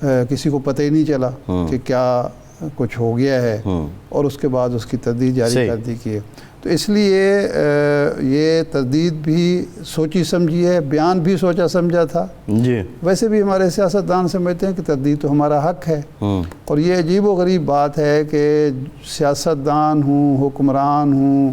کسی کو پتہ ہی نہیں چلا کہ کیا کچھ ہو گیا ہے، اور اس کے بعد اس کی تردید جاری کر دی گئی ہے۔ تو اس لیے یہ تردید بھی سوچی سمجھی ہے، بیان بھی سوچا سمجھا تھا۔ جی ویسے بھی ہمارے سیاستدان سمجھتے ہیں کہ تردید تو ہمارا حق ہے، اور یہ عجیب و غریب بات ہے کہ سیاستدان ہوں، حکمران ہوں،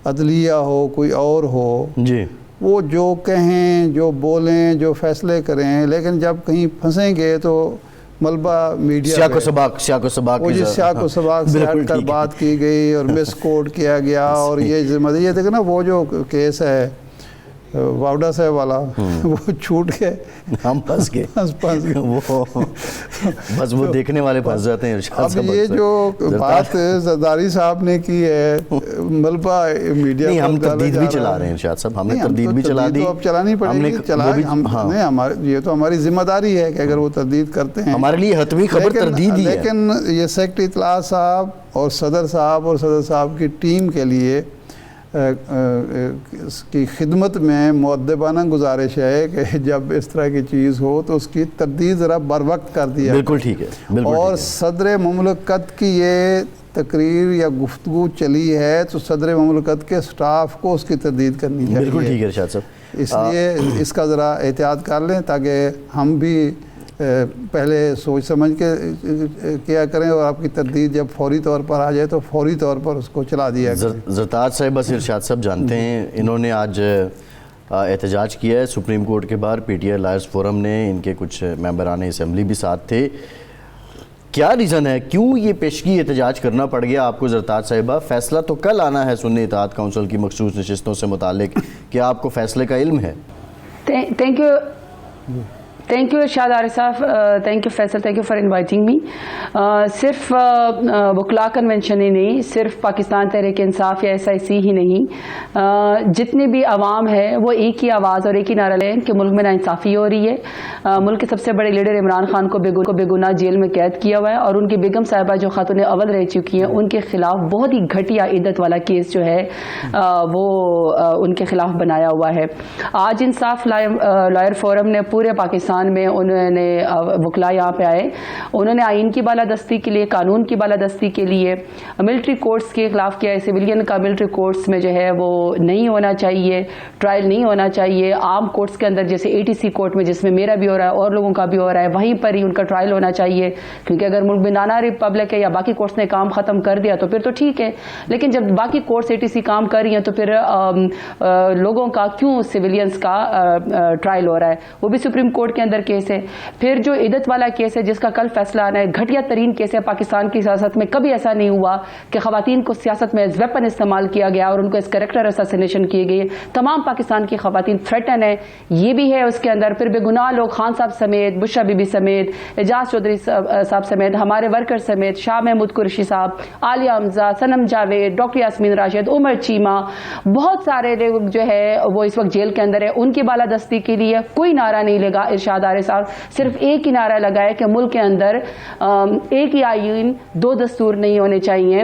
عدلیہ ہو، کوئی اور ہو، جی وہ جو کہیں، جو بولیں، جو فیصلے کریں، لیکن جب کہیں پھنسیں گے تو ملبہ میڈیا سیاق و سباق وہ جی سیاق و سباق سے ہٹ کر بات کی گئی اور مس کوٹ کیا گیا، اور یہ ذمہ داری دیکھیں نا، وہ جو کیس ہے واؤڈا صاحب والا، وہ چھوٹ کے ہم پھنس گئے، وہ بس وہ دیکھنے والے پھنس جاتے ہیں۔ اب یہ جو بات زرداری صاحب نے کی ہے، ملبہ میڈیا نہیں، ہم تردید بھی چلا رہے ہیں ارشاد صاحب، ہم نے تردید بھی چلا دی، تو اب چلانی پڑے گی، یہ تو ہماری ذمہ داری ہے کہ اگر وہ تردید کرتے ہیں ہمارے لیے حتمی خبر تردید ہی ہے۔ لیکن یہ سیکرٹری اطلاع صاحب اور صدر صاحب کی ٹیم کے لیے اس کی خدمت میں مؤدبانہ گزارش ہے کہ جب اس طرح کی چیز ہو تو اس کی تردید ذرا بر وقت کر دیا۔ بالکل ٹھیک ہے، اور صدر مملکت کی یہ تقریر یا گفتگو چلی ہے تو صدر مملکت کے سٹاف کو اس کی تردید کرنی چاہیے۔ بالکل ٹھیک ہے ارشاد صاحب، اس لیے اس کا ذرا احتیاط کر لیں تاکہ ہم بھی پہلے سوچ سمجھ کے کیا کریں، اور آپ کی تردید جب فوری طور پر آ جائے تو فوری طور پر اس کو چلا دیا کریں۔ زرتاج صاحب بس ارشاد صاحب جانتے ہیں، انہوں نے آج احتجاج کیا ہے سپریم کورٹ کے باہر، P T I lawyers forum نے، ان کے کچھ ممبران اسمبلی بھی ساتھ تھے۔ کیا ریزن ہے، کیوں یہ پیشگی احتجاج کرنا پڑ گیا آپ کو زرتاج صاحبہ؟ فیصلہ تو کل آنا ہے سنی اتحاد کونسل کی مخصوص نشستوں سے متعلق، کیا آپ کو فیصلے کا علم ہے؟ تھینک یو ارشاد عارف صاحب، thank you Faisal, thank you for inviting me. صرف وکلاء کنونشن ہی نہیں، صرف پاکستان تحریک انصاف یا SIC ہی نہیں، جتنے بھی عوام ہے وہ ایک ہی آواز اور ایک ہی نعرہ لیں کہ ملک میں ناانصافی ہو رہی ہے۔ ملک کے سب سے بڑے لیڈر عمران خان کو بے گناہ جیل میں قید کیا ہوا ہے، اور ان کی بیگم صاحبہ جو خاتون اول رہ چکی ہیں، ان کے خلاف بہت ہی گھٹیا عدت والا کیس جو ہے وہ ان کے خلاف بنایا ہوا ہے۔ آج انصاف لائر فورم نے پورے پاکستان میں انہوں نے وکلاء یہاں پہ آئے، انہوں نے آئین کی بالادستی کے لیے، قانون کی بالادستی کے لیے ملٹری کورٹس کے خلاف کیا ہے۔ سویلین کا ملٹری کورٹس میں جو ہے وہ نہیں ہونا چاہیے، ٹرائل نہیں ہونا چاہیے۔ عام کورٹس کے اندر جیسے ATC کورٹ میں جس میں میرا بھی ہو رہا ہے اور لوگوں کا بھی ہو رہا ہے، وہیں پر ہی ان کا ٹرائل ہونا چاہیے، کیونکہ اگر ملک بنانا ریپبلک ہے یا باقی کورٹس نے کام ختم کر دیا تو پھر تو ٹھیک ہے، لیکن جب باقی کورٹس ATC کام کر رہی ہیں تو پھر لوگوں کا کیوں سویلینز کا ٹرائل ہو رہا ہے؟ وہ بھی سپریم کورٹ کے اندر کیس ہے۔ پھر جو عدت والا کیس ہے جس کا کل فیصلہ آنا ہے، گھٹیا ترین کیس ہے۔ پاکستان کی سیاست میں کبھی ایسا نہیں ہوا کہ خواتین کو سیاست میں ایز ویپن استعمال کیا گیا اور ان کو اس کریکٹر اساسینیشن کیے گئے۔ تمام پاکستان کی خواتین تھریٹن ہے، یہ بھی ہے اس کے اندر۔ پھر بے گناہ لوگ خان صاحب سمیت، بشرا بی بی سمیت، اعجاز چودھری صاحب سمیت، ہمارے ورکر سمیت، شاہ محمود قریشی صاحب، عالیہ حمزہ، صنم جاوید، ڈاکٹر یاسمین راشد، عمر چیمہ، بہت سارے لوگ جو ہے وہ اس وقت جیل کے اندر ہے۔ ان کی بالادستی کے لیے کوئی نعرہ نہیں لگا ارشاد عارف صاحب، صرف ایک ہی نعرہ لگا ہے کہ ملک کے اندر ایک ہی آئین، دو دستور نہیں ہونے چاہیے۔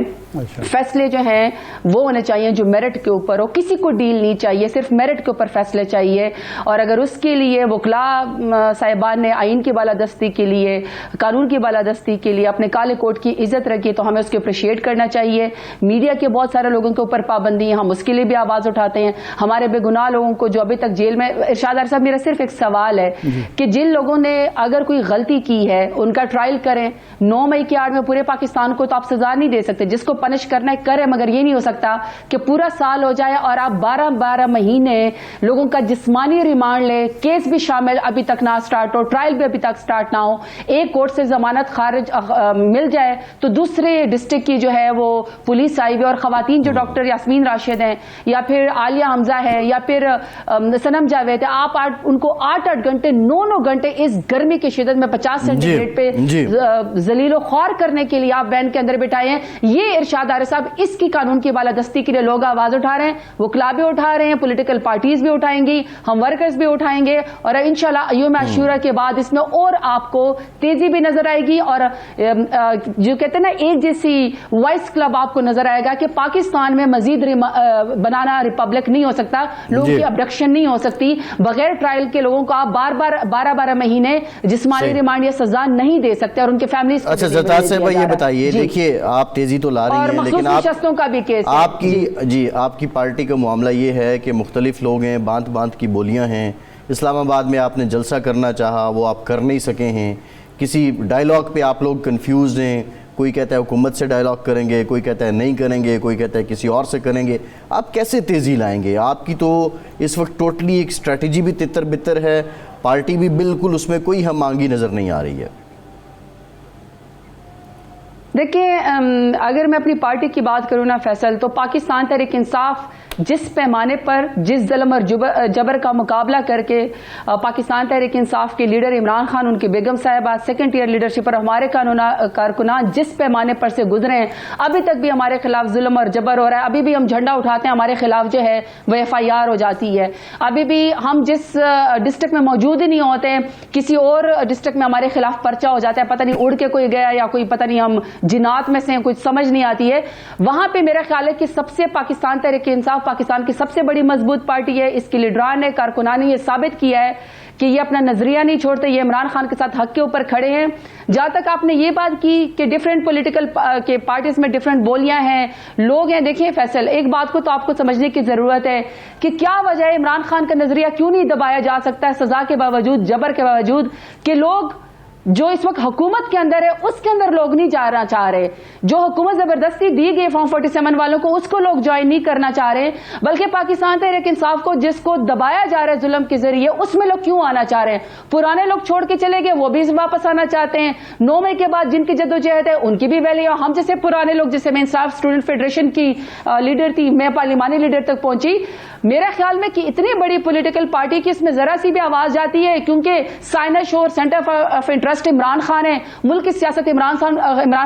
فیصلے جو ہیں وہ ہونے چاہیے جو میرٹ کے اوپر ہو، کسی کو ڈیل نہیں چاہیے، صرف میرٹ کے اوپر فیصلے چاہیے۔ اور اگر اس کے لیے وکلاء صاحبان نے آئین کی بالادستی کے لیے، قانون کی بالادستی کے لیے اپنے کالے کوٹ کی عزت رکھی تو ہمیں اس کو اپریشیٹ کرنا چاہیے۔ میڈیا کے بہت سارے لوگوں کے اوپر پابندی ہیں، ہم اس کے لیے بھی آواز اٹھاتے ہیں۔ ہمارے بے گناہ لوگوں کو جو ابھی تک جیل میں، ارشاد عارف صاحب میرا صرف ایک سوال ہے کہ جن لوگوں نے اگر کوئی غلطی کی ہے ان کا ٹرائل کریں۔ 9 مئی کی آڑ میں پورے پاکستان کو تو آپ سزا نہیں دے سکتے، جس کو پنش کرنا ہے کریں، مگر یہ نہیں ہو سکتا کہ پورا سال ہو جائے اور آپ 12 مہینے لوگوں کا جسمانی ریمانڈ لیں، کیس بھی شامل ابھی تک نہ سٹارٹ ہو، ٹرائل بھی ابھی تک سٹارٹ نہ ہو، ایک کورٹ سے ضمانت خارج مل جائے تو دوسرے ڈسٹرکٹ کی جو ہے وہ پولیس آئی ہوئی، اور خواتین جو ڈاکٹر یاسمین راشد ہیں یا پھر عالیہ حمزہ ہے یا پھر صنم جاوید ہے، آپ ان کو 8 گھنٹے 9 گھنٹے اس گرمی کی شدت میں 50 سینٹی گریڈ پہ ذلیل و خوار کرنے کے لیے آپ وین کے اندر بٹھائے ہیں۔ یہ ارشاد ارشاد عارف صاحب اس کی قانون کی بالادستی کے لیے لوگ آواز اٹھا رہے ہیں, وکلا بھی اٹھا رہے ہیں, پولیٹیکل پارٹیز بھی اٹھائیں گی, ہم ورکرز بھی اٹھائیں گے, اور انشاءاللہ یوم عاشورہ کے بعد اس میں اور آپ کو تیزی بھی نظر آئے گی, اور جو کہتے ہیں نا ایک جیسی وائس کلب آپ کو نظر آئے گا کہ پاکستان میں مزید بنانا ریپبلک نہیں ہو سکتا, لوگوں کی ابڈکشن نہیں ہو سکتی, بغیر ٹرائل کے لوگوں کو آپ بار بار 12 مہینے جسمانی ریمانڈ یا سزا نہیں دے سکتے, اور ان کے فیملیز. اچھا زرتاج صاحب یہ بتائیے, دیکھیے آپ تیزی تو لا رہی ہیں لیکن شخصوں کا بھی کیس آپ کی پارٹی کا معاملہ یہ ہے کہ مختلف لوگ ہیں, باندھ کی بولیاں ہیں, اسلام آباد میں آپ نے جلسہ کرنا چاہا وہ آپ کر نہیں سکے ہیں, کسی ڈائیلاگ پہ آپ لوگ کنفیوزڈ ہیں, کوئی کہتا ہے حکومت سے ڈائیلاگ کریں گے, کوئی کہتا ہے نہیں کریں گے, کوئی کہتا ہے کسی اور سے کریں گے, آپ کیسے تیزی لائیں گے؟ آپ کی تو اس وقت ٹوٹلی ایک اسٹریٹجی بھی تتر بتر ہے, پارٹی بھی بالکل اس میں کوئی ہم آہنگی نظر نہیں آ رہی ہے. دیکھیں اگر میں اپنی پارٹی کی بات کروں نا فیصل, تو پاکستان تحریک انصاف جس پیمانے پر جس ظلم اور جبر کا مقابلہ کر کے پاکستان تحریک انصاف کے لیڈر عمران خان, ان کی بیگم صاحبہ, سیکنڈ ایئر لیڈرشپ اور ہمارے کارکنان جس پیمانے پر سے گزرے ہیں, ابھی تک بھی ہمارے خلاف ظلم اور جبر ہو رہا ہے, ابھی بھی ہم جھنڈا اٹھاتے ہیں ہمارے خلاف جو ہے وہ FIR ہو جاتی ہے, ابھی بھی ہم جس ڈسٹرکٹ میں موجود ہی نہیں ہوتے کسی اور ڈسٹرکٹ میں ہمارے خلاف پرچہ ہو جاتا ہے, پتہ نہیں اڑ کے کوئی گیا یا کوئی پتہ نہیں ہم جنات میں سے کچھ سمجھ نہیں آتی ہے. وہاں پہ میرا خیال ہے کہ سب سے پاکستان تحریک انصاف پاکستان کی سب سے بڑی مضبوط پارٹی ہے, اس کی لیڈران نے, کارکنان نے یہ ثابت کیا ہے کہ یہ اپنا نظریہ نہیں چھوڑتے, یہ عمران خان کے ساتھ حق کے اوپر کھڑے ہیں. جہاں تک آپ نے یہ بات کی کہ ڈیفرنٹ پولیٹیکل کے پارٹیز میں ڈیفرنٹ بولیاں ہیں, لوگ ہیں, دیکھیں فیصل ایک بات کو تو آپ کو سمجھنے کی ضرورت ہے کہ کیا وجہ ہے عمران خان کا نظریہ کیوں نہیں دبایا جا سکتا ہے سزا کے باوجود, جبر کے باوجود, کہ لوگ جو اس وقت حکومت کے اندر ہے اس کے اندر لوگ نہیں جانا چاہ رہے, جو حکومت زبردستی دی گئی فارم 47 والوں کو اس کو لوگ جوائن نہیں کرنا چاہ رہے, بلکہ پاکستان تحریک انصاف کو جس کو دبایا جا رہا ہے ظلم کے ذریعے اس میں لوگ کیوں آنا چاہ رہے ہیں. پرانے لوگ چھوڑ کے چلے گئے, وہ بھی واپس آنا چاہتے ہیں. 9 مئی کے بعد جن کی جدوجہد ہے ان کی بھی ویلیو, ہم جیسے پرانے لوگ, جیسے میں انصاف اسٹوڈنٹ فیڈریشن کی لیڈر تھی, میں پارلیمانی لیڈر تک پہنچی, میرا خیال میں کہ اتنی بڑی پولیٹیکل پارٹی کی اس میں ذرا سی بھی آواز جاتی ہے, کیونکہ سائنش اور centre of interest Imran Khan ہے, ملک کی سیاست عمران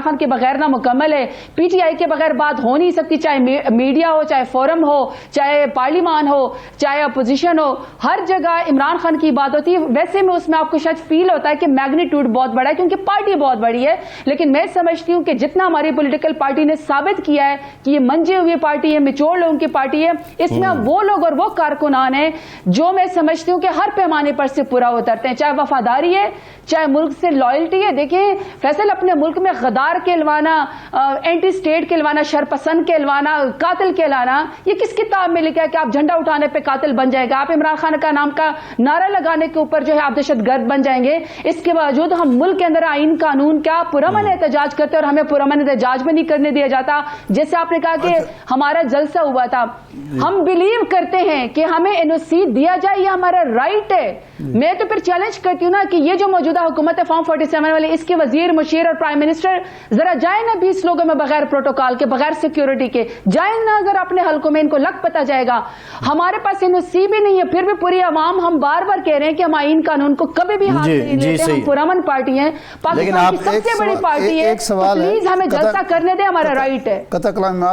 خان کے بغیر نہ مکمل ہے, PTI کے بغیر بات ہو نہیں سکتی, چاہے میڈیا ہو, چاہے فورم ہو, چاہے پارلیمان ہو, چاہے اپوزیشن ہو, ہر جگہ عمران خان کی بات ہوتی ہے. ویسے میں اس میں آپ کو شاید فیل ہوتا ہے کہ میگنیٹیوڈ بہت بڑا ہے کیونکہ پارٹی بہت بڑی ہے, لیکن میں سمجھتی ہوں کہ جتنا ہماری پولیٹیکل پارٹی نے ثابت کیا ہے کہ یہ منجے ہوئی پارٹی ہے, میچور لوگوں کی پارٹی ہے, اس میں وہ لوگ اور وہ کارکنان ہیں جو میں سمجھتی ہوں کہ ہر پیمانے پر سے پورا اترتے ہیں, چاہے وفاداری ہے, چاہے ملک سے لائلٹی ہے. دیکھیں فیصل, اپنے ملک میں غدار کہلوانا, اینٹی اسٹیٹ کہلوانا, شرپسند کہلوانا, قاتل کہلانا, یہ کس کتاب میں لکھا ہے کہ آپ جھنڈا اٹھانے پہ قاتل بن جائے گا, آپ عمران خان کا نام کا نعرہ لگانے کے اوپر جو ہے آپ دہشت گرد بن جائیں گے. اس کے باوجود ہم ملک کے اندر آئین قانون کیا پرامن احتجاج کرتے ہیں, اور ہمیں پرامن احتجاج میں نہیں کرنے دیا جاتا. جیسے آپ نے کہا کہ ہمارا جلسہ ہوا تھا, ہم بلیو کرتے ہیں کہ ہمیں NOC دیا جائے, یہ ہمارا رائٹ ہے. میں تو پھر چیلنج کرتی ہوں نا کہ یہ جو موجودہ حکومت ہے فارم 47 والے, اس کے وزیر, مشیر اور پرائم منسٹر ذرا جائیں نا 20 لوگوں میں بغیر پروٹوکال کے, بغیر سیکیورٹی کے, جائیں نا اگر اپنے حلقوں میں, ان کو لگ پتا جائے گا. ہمارے پاس NOC بھی نہیں ہے, پھر بھی پوری عوام, ہم بار بار کہہ رہے ہیں کہ ہم آئین قانون کو کبھی بھی ہاتھ نہیں لیتے, ہم پرامن پارٹی ہیں, پاکستان کی سب سے بڑی پارٹی ہے, پلیز ہمیں جلسہ کرنے دیں, ہمارا رائٹ ہے. قطع کلام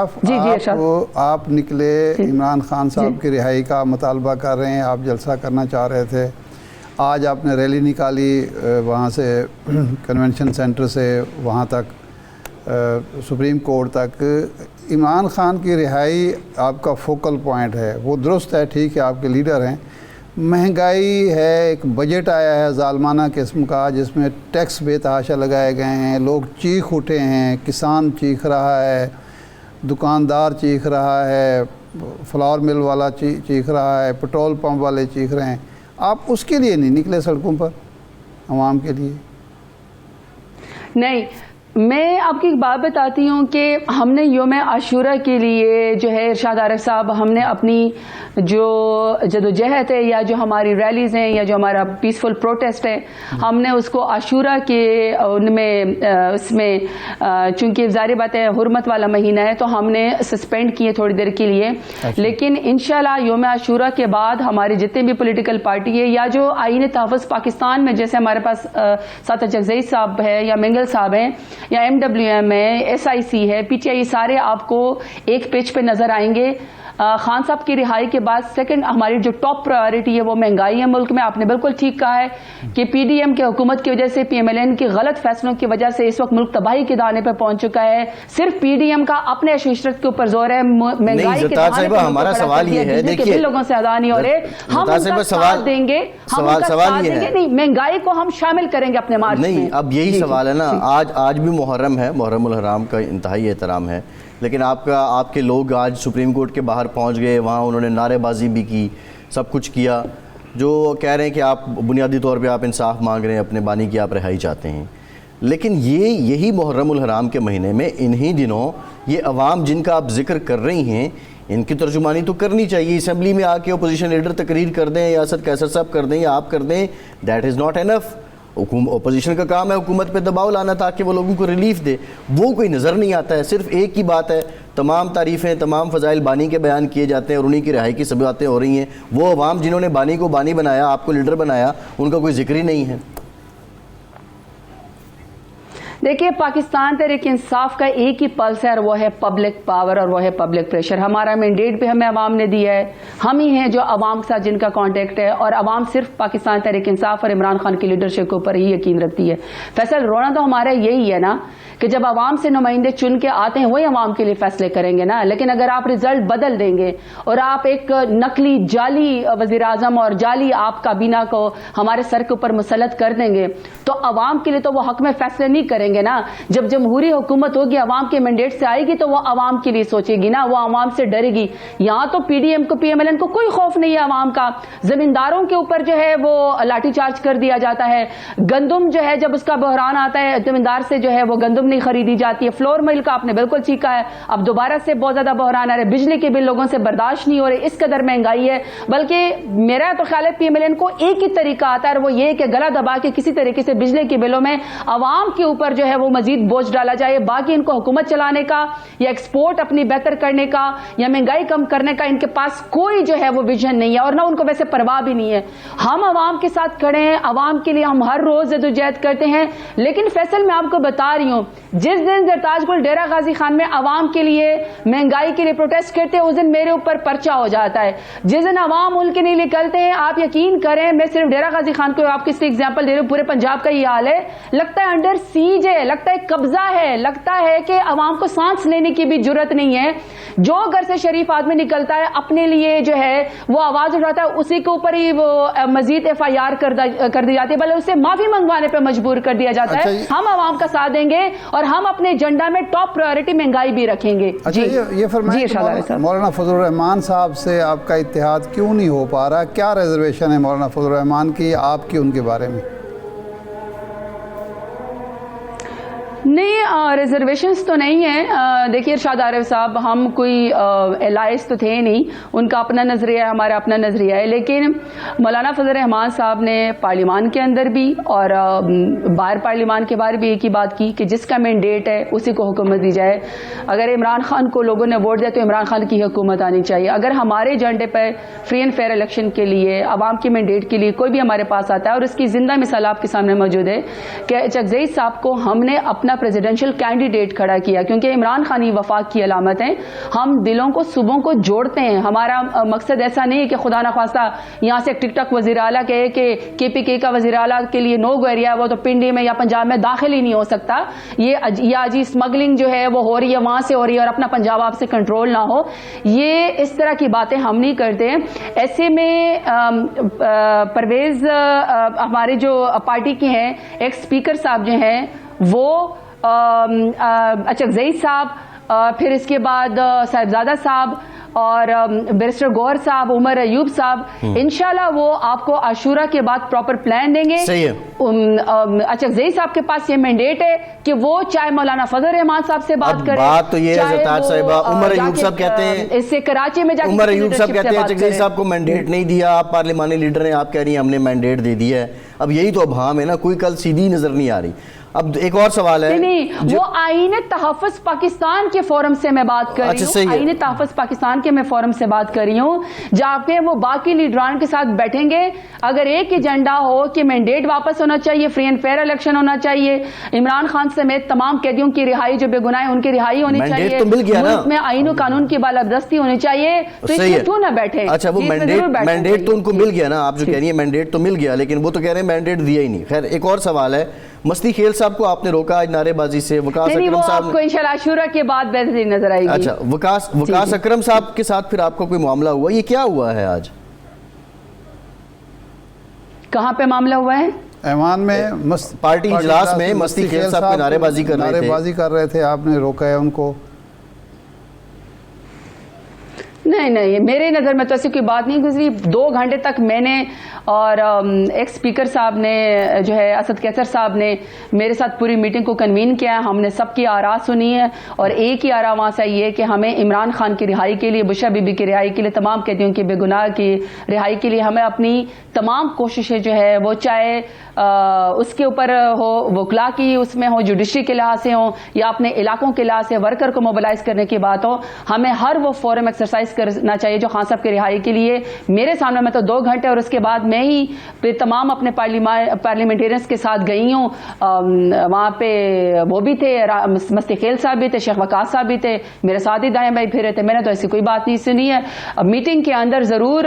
آپ نکلے, عمران خان صاحب کی رہائی کا مطالبہ کر رہے ہیں, آپ جلسہ کرنا چاہ رہے تھے, آج آپ نے ریلی نکالی وہاں سے, کنونشن سینٹر سے وہاں تک, سپریم کورٹ تک. عمران خان کی رہائی آپ کا فوکل پوائنٹ ہے, وہ درست ہے, ٹھیک ہے, آپ کے لیڈر ہیں. مہنگائی ہے, ایک بجٹ آیا ہے ظالمانہ قسم کا جس میں ٹیکس بے تحاشا لگائے گئے ہیں, لوگ چیخ اٹھے ہیں, کسان چیخ رہا ہے, دکاندار چیخ رہا ہے, فلاور مل والا چیخ رہا ہے, پٹرول پمپ والے چیخ رہے ہیں. آپ اس کے لیے نہیں نکلے سڑکوں پر عوام کے لیے؟ نہیں, میں آپ کی ایک بات بتاتی ہوں کہ ہم نے یوم عاشورہ کے لیے جو ہے ارشاد عارف صاحب, ہم نے اپنی جو جدوجہد ہے یا جو ہماری ریلیز ہیں یا جو ہمارا پیسفل پروٹیسٹ ہے, ہم نے اس کو عاشورہ کے ان میں اس میں چونکہ ظاہر بات ہے حرمت والا مہینہ ہے تو ہم نے سسپینڈ کیے تھوڑی دیر کے لیے. لیکن انشاءاللہ یوم عاشورہ کے بعد ہمارے جتنے بھی پولیٹیکل پارٹی ہے یا جو آئین تحفظ پاکستان میں, جیسے ہمارے پاس ساتھ جگزئی صاحب ہے یا منگل صاحب ہیں, یا MWM ہے, SIC ہے, PTI, یہ سارے آپ کو ایک پیج پہ نظر آئیں گے. خان صاحب کی رہائی کے بعد سیکنڈ ہماری جو ٹاپ پرائیورٹی ہے وہ مہنگائی ہے ملک میں. آپ نے بالکل ٹھیک کہا ہے کہ PDM کے حکومت کی وجہ سے, PMLN کے غلط فیصلوں کی وجہ سے اس وقت ملک تباہی کے دانے پہ پہنچ چکا ہے. صرف PDM کا اپنے عشرت کے اوپر زور ہے, مہنگائی کے دہانے پہ ہمارا سوال یہ ہے, دیکھیے لوگوں سے ادا نہیں ہو رہے, ہم ان کا ساتھ دیں گے, نہیں مہنگائی کو ہم شامل کریں گے اپنے مارچ میں. نہیں, اب یہی سوال ہے نا, آج بھی محرم ہے, محرم الحرام کا انتہائی احترام ہے, لیکن آپ کے لوگ آج سپریم کورٹ کے باہر پہنچ گئے, وہاں انہوں نے نعرے بازی بھی کی, سب کچھ کیا, جو کہہ رہے ہیں کہ آپ بنیادی طور پہ آپ انصاف مانگ رہے ہیں, اپنے بانی کی آپ رہائی چاہتے ہیں. لیکن یہی محرم الحرام کے مہینے میں انہی دنوں یہ عوام جن کا آپ ذکر کر رہی ہیں, ان کی ترجمانی تو کرنی چاہیے. اسمبلی میں آ کے اپوزیشن لیڈر تقریر کر دیں, یا اسد قیصر صاحب کر دیں, یا آپ کر دیں, that is not enough. Opposition کا کام ہے حکومت پہ دباؤ لانا تاکہ وہ لوگوں کو ریلیف دے, وہ کوئی نظر نہیں آتا ہے. صرف ایک ہی بات ہے, تمام تعریفیں, تمام فضائل بانی کے بیان کیے جاتے ہیں اور انہی کی رہائی کی سب باتیں ہو رہی ہیں. وہ عوام جنہوں نے بانی کو بانی بنایا, آپ کو لیڈر بنایا, ان کا کوئی ذکر ہی نہیں ہے. دیکھیے پاکستان تحریک انصاف کا ایک ہی پلس ہے, اور وہ ہے پبلک پاور اور وہ ہے پبلک پریشر. ہمارا مینڈیٹ بھی ہمیں عوام نے دیا ہے, ہم ہی ہیں جو عوام کے ساتھ جن کا کانٹیکٹ ہے, اور عوام صرف پاکستان تحریک انصاف اور عمران خان کی لیڈرشپ کے اوپر ہی یقین رکھتی ہے. فیصل, رونا تو ہمارا یہی ہے نا کہ جب عوام سے نمائندے چن کے آتے ہیں وہی عوام کے لیے فیصلے کریں گے نا. لیکن اگر آپ رزلٹ بدل دیں گے اور آپ ایک نقلی جعلی وزیر اعظم اور جعلی آپ کابینہ کو ہمارے سر کے اوپر مسلط کر دیں گے, تو عوام کے لیے تو وہ حق میں فیصلے نہیں کریں گے نا. جب جمہوری حکومت ہوگی, عوام کے مینڈیٹ سے آئے گی, تو وہ عوام کے لیے سوچے گی نا, وہ عوام سے ڈرے گی. یہاں تو PDM کو, PMLN کو کوئی خوف نہیں ہے عوام کا. زمینداروں کے اوپر جو ہے وہ لاٹھی چارج کر دیا جاتا ہے. گندم جو ہے جب اس کا بحران آتا ہے, زمیندار سے جو ہے وہ گندم نہیں خریدی جاتی ہے. فلور مل کا آپ نے بالکل ٹھیک کہا ہے, اب دوبارہ سے بہت زیادہ بحران آ رہا ہے. بجلی کے بل لوگوں سے برداشت نہیں ہو رہے, اس قدر مہنگائی ہے. بلکہ میرا تو خیال ہے PMLN کو ایک ہی طریقہ آتا ہے, وہ یہ کہ گلا دبا کے کسی طریقے سے بجلی کے بلوں میں عوام کے اوپر جو ہے وہ مزید بوجھ ڈالا جائے. باقی ان کو حکومت چلانے کا یا ایکسپورٹ اپنی بہتر کرنے کا یا مہنگائی کم کرنے کا ان کے پاس کوئی جو ہے وہ ویژن نہیں ہے, اور نہ ان کو ویسے پرواہ بھی نہیں ہے. ہم عوام کے ساتھ کھڑے ہیں, عوام کے لیے ہم ہر روز جدوجہد کرتے ہیں. لیکن فیصل, میں آپ کو بتا رہی ہوں, جس دن زرتاج گل ڈیرہ غازی خان میں عوام کے لیے مہنگائی کے لیے پروٹیسٹ کرتے ہیں, اس دن میرے اوپر پرچہ ہو جاتا ہے. جس دن عوام ملک کے لیے نکلتے ہیں, آپ یقین کریں, میں صرف ڈیرہ غازی خان کو آپ کس ایگزامپل دے رہی ہوں, پورے پنجاب کا یہ حال ہے. لگتا ہے انڈر سیج ہے, لگتا ہے قبضہ ہے, لگتا ہے کہ عوام کو سانس لینے کی بھی جرت نہیں ہے. جو گھر سے شریف آدمی نکلتا ہے اپنے لیے جو ہے وہ آواز اٹھاتا ہے, اسی کے اوپر ہی وہ مزید FIR کر دی جاتی ہے, بلکہ اسے معافی منگوانے پہ مجبور کر دیا جاتا ہے. ہم عوام کا ساتھ دیں گے اور ہم اپنے ایجنڈا میں ٹاپ پرائیورٹی مہنگائی بھی رکھیں گے. یہ فرمائیں, مولانا فضل الرحمان صاحب سے آپ کا اتحاد کیوں نہیں ہو پا رہا؟ کیا ریزرویشن ہے مولانا فضل الرحمان کی, آپ کی ان کے بارے میں؟ نہیں, ریزرویشنز تو نہیں ہیں. دیکھیے ارشاد عارف صاحب, ہم کوئی الائز تو تھے نہیں, ان کا اپنا نظریہ ہے, ہمارا اپنا نظریہ ہے. لیکن مولانا فضل الرحمان صاحب نے پارلیمان کے اندر بھی اور باہر پارلیمان کے باہر بھی ایک ہی بات کی کہ جس کا مینڈیٹ ہے اسی کو حکومت دی جائے. اگر عمران خان کو لوگوں نے ووٹ دیا تو عمران خان کی حکومت آنی چاہیے. اگر ہمارے ایجنڈے پہ فری اینڈ فیئر الیکشن کے لیے, عوام کے مینڈیٹ کے لیے کوئی بھی ہمارے پاس آتا ہے, اور اس کی زندہ مثال آپ کے سامنے موجود ہے کہ چکزئی صاحب کو ہم نے اپنا پریزیڈنشل کینڈیڈیٹ کھڑا کیا, کیونکہ عمران خان ہی وفاق کی علامت ہیں. ہم دلوں کو صوبوں کو جوڑتے ہیں. ہمارا مقصد ایسا نہیں ہے کہ خدا نخواستہ یہاں سے ٹک ٹک وزیر اعلیٰ کہے کہ KPK کا وزیر اعلیٰ کے لیے نو گو ایریا, وہ تو پنڈی میں یا پنجاب میں داخل ہی نہیں ہو سکتا. یہ جی اسمگلنگ جو ہے وہ ہو رہی ہے, وہاں سے ہو رہی ہے, اور اپنا پنجاب آپ سے کنٹرول نہ ہو. یہ اس طرح کی باتیں ہم نہیں کرتے. ایسے میں پرویز ہمارے جو پارٹی کے ہیں ایک اسپیکر صاحب جو ہیں وہ چکزئی صاحب, پھر اس کے بعد صاحبزادہ صاحب اور بیرسٹر گور صاحب, عمر ایوب صاحب, انشاءاللہ وہ آپ کو عاشورہ کے بعد پراپر پلان دیں گے. چکزئی صاحب کے پاس یہ مینڈیٹ ہے کہ وہ چاہے مولانا فضل الرحمان صاحب سے بات کریں, بات تو یہ ہے زرتاج صاحبہ, عمر ایوب صاحب کہتے ہیں اس سے کراچی میں جا عمر ایوب صاحب کہتے ہیں چکزئی صاحب کو مینڈیٹ نہیں دیا, آپ پارلیمانی لیڈر ہیں, آپ کہہ رہی ہیں ہم نے مینڈیٹ دے دیا ہے. اب یہی تو ابہام ہے نا, کوئی کل سیدھی نظر نہیں آ رہی. اب ایک اور سوال ہے, نہیں وہ آئین تحفظ پاکستان کے فورم سے میں بات کر رہی ہوں, آئین تحفظ پاکستان کے میں فورم سے بات کر رہی ہوں, جہاں پہ وہ باقی لیڈران کے ساتھ بیٹھیں گے. اگر ایک ایجنڈا ہو کہ مینڈیٹ واپس ہونا چاہیے, فری اینڈ فیئر الیکشن ہونا چاہیے, عمران خان سمیت تمام قیدیوں کی رہائی, جو بے گناہ ہیں ان کی رہائی ہونی چاہیے, ملک میں آئین و قانون کی بالادستی ہونی چاہیے, تو اس میں کیوں نہ بیٹھے؟ اچھا وہ مینڈیٹ تو ان کو مل گیا نا, آپ جو کہہ رہی ہیں مینڈیٹ تو مل گیا, لیکن وہ تو کہہ رہے ہیں مینڈیٹ دیا ہی نہیں. خیر ایک اور سوال ہے, مستی خیل صاحب کو آپ نے روکا آج نعرے بازی سے, وقاص اکرم صاحب آپ کو انشاءاللہ عاشورہ کے بعد بہتری نظر آئے گی. اچھا وقاص اکرم صاحب کے ساتھ پھر آپ کا کوئی معاملہ ہوا, یہ کیا ہوا ہے آج؟ کہاں پہ معاملہ ہوا ہے؟ ایوان میں پارٹی اجلاس میں مستی خیل صاحب کی نعرے بازی کر رہے تھے, آپ نے روکا ہے ان کو. نہیں, میرے نظر میں تو ایسی کوئی بات نہیں گزری. 2 گھنٹے تک میں نے اور ایکس اسپیکر صاحب نے جو ہے اسد کیسر صاحب نے میرے ساتھ پوری میٹنگ کو کنوین کیا ہے. ہم نے سب کی آراء سنی ہے, اور ایک ہی آراء وہاں سے آئی ہے کہ ہمیں عمران خان کی رہائی کے لیے, بشرا بی بی کی رہائی کے لیے, تمام قیدیوں کی بے گناہ کی رہائی کے لیے ہمیں اپنی تمام کوششیں جو ہے وہ چاہے اس کے اوپر ہو, وکلا کی اس میں ہو, جوڈیشری کے لحاظ سے ہو, یا اپنے علاقوں کے لحاظ سے ورکر کو موبلائز کرنے کی بات ہو, ہمیں ہر وہ فورم ایکسرسائز کرنا چاہیے جو خان صاحب کی رہائی کے لیے. میرے سامنے میں تو 2 گھنٹے, اور اس کے بعد میں ہی پھر تمام اپنے پارلیمنٹیرینز کے ساتھ گئی ہوں. وہاں پہ وہ بھی تھے, مستی خیل صاحب بھی تھے, شیخ وقاص صاحب بھی تھے, میرے ساتھ ہی دائیں بائیں پھرے تھے. میں نے تو ایسی کوئی بات نہیں سنی ہے. میٹنگ کے اندر ضرور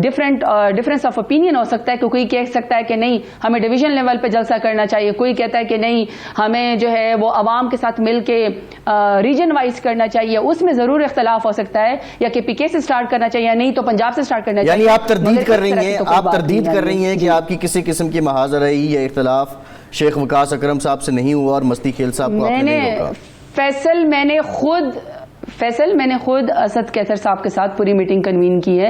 ڈفرینس آف اوپینین ہو سکتا ہے, کہ کوئی کہہ سکتا ہے کہ نہیں ہمیں ڈویژن لیول پہ جلسہ کرنا چاہیے, کوئی کہتا ہے کہ نہیں ہمیں جو ہے وہ عوام کے ساتھ مل کے ریجن وائز کرنا چاہیے. اس میں ضرور اختلاف ہو سکتا ہے, یا کہ پی کے سے سٹارٹ کرنا چاہیے, یا نہیں تو پنجاب سے سٹارٹ کرنا چاہیے. یعنی آپ تردید کر رہی ہیں کہ آپ کی کسی قسم کی محاذ رہی یا اختلاف شیخ وقاص اکرم صاحب سے نہیں ہوا, اور مستی خیل صاحب کو آپ نے نہیں روکا. فیصل میں نے خود اسد کیسر صاحب کے ساتھ پوری میٹنگ کنوین کی ہے.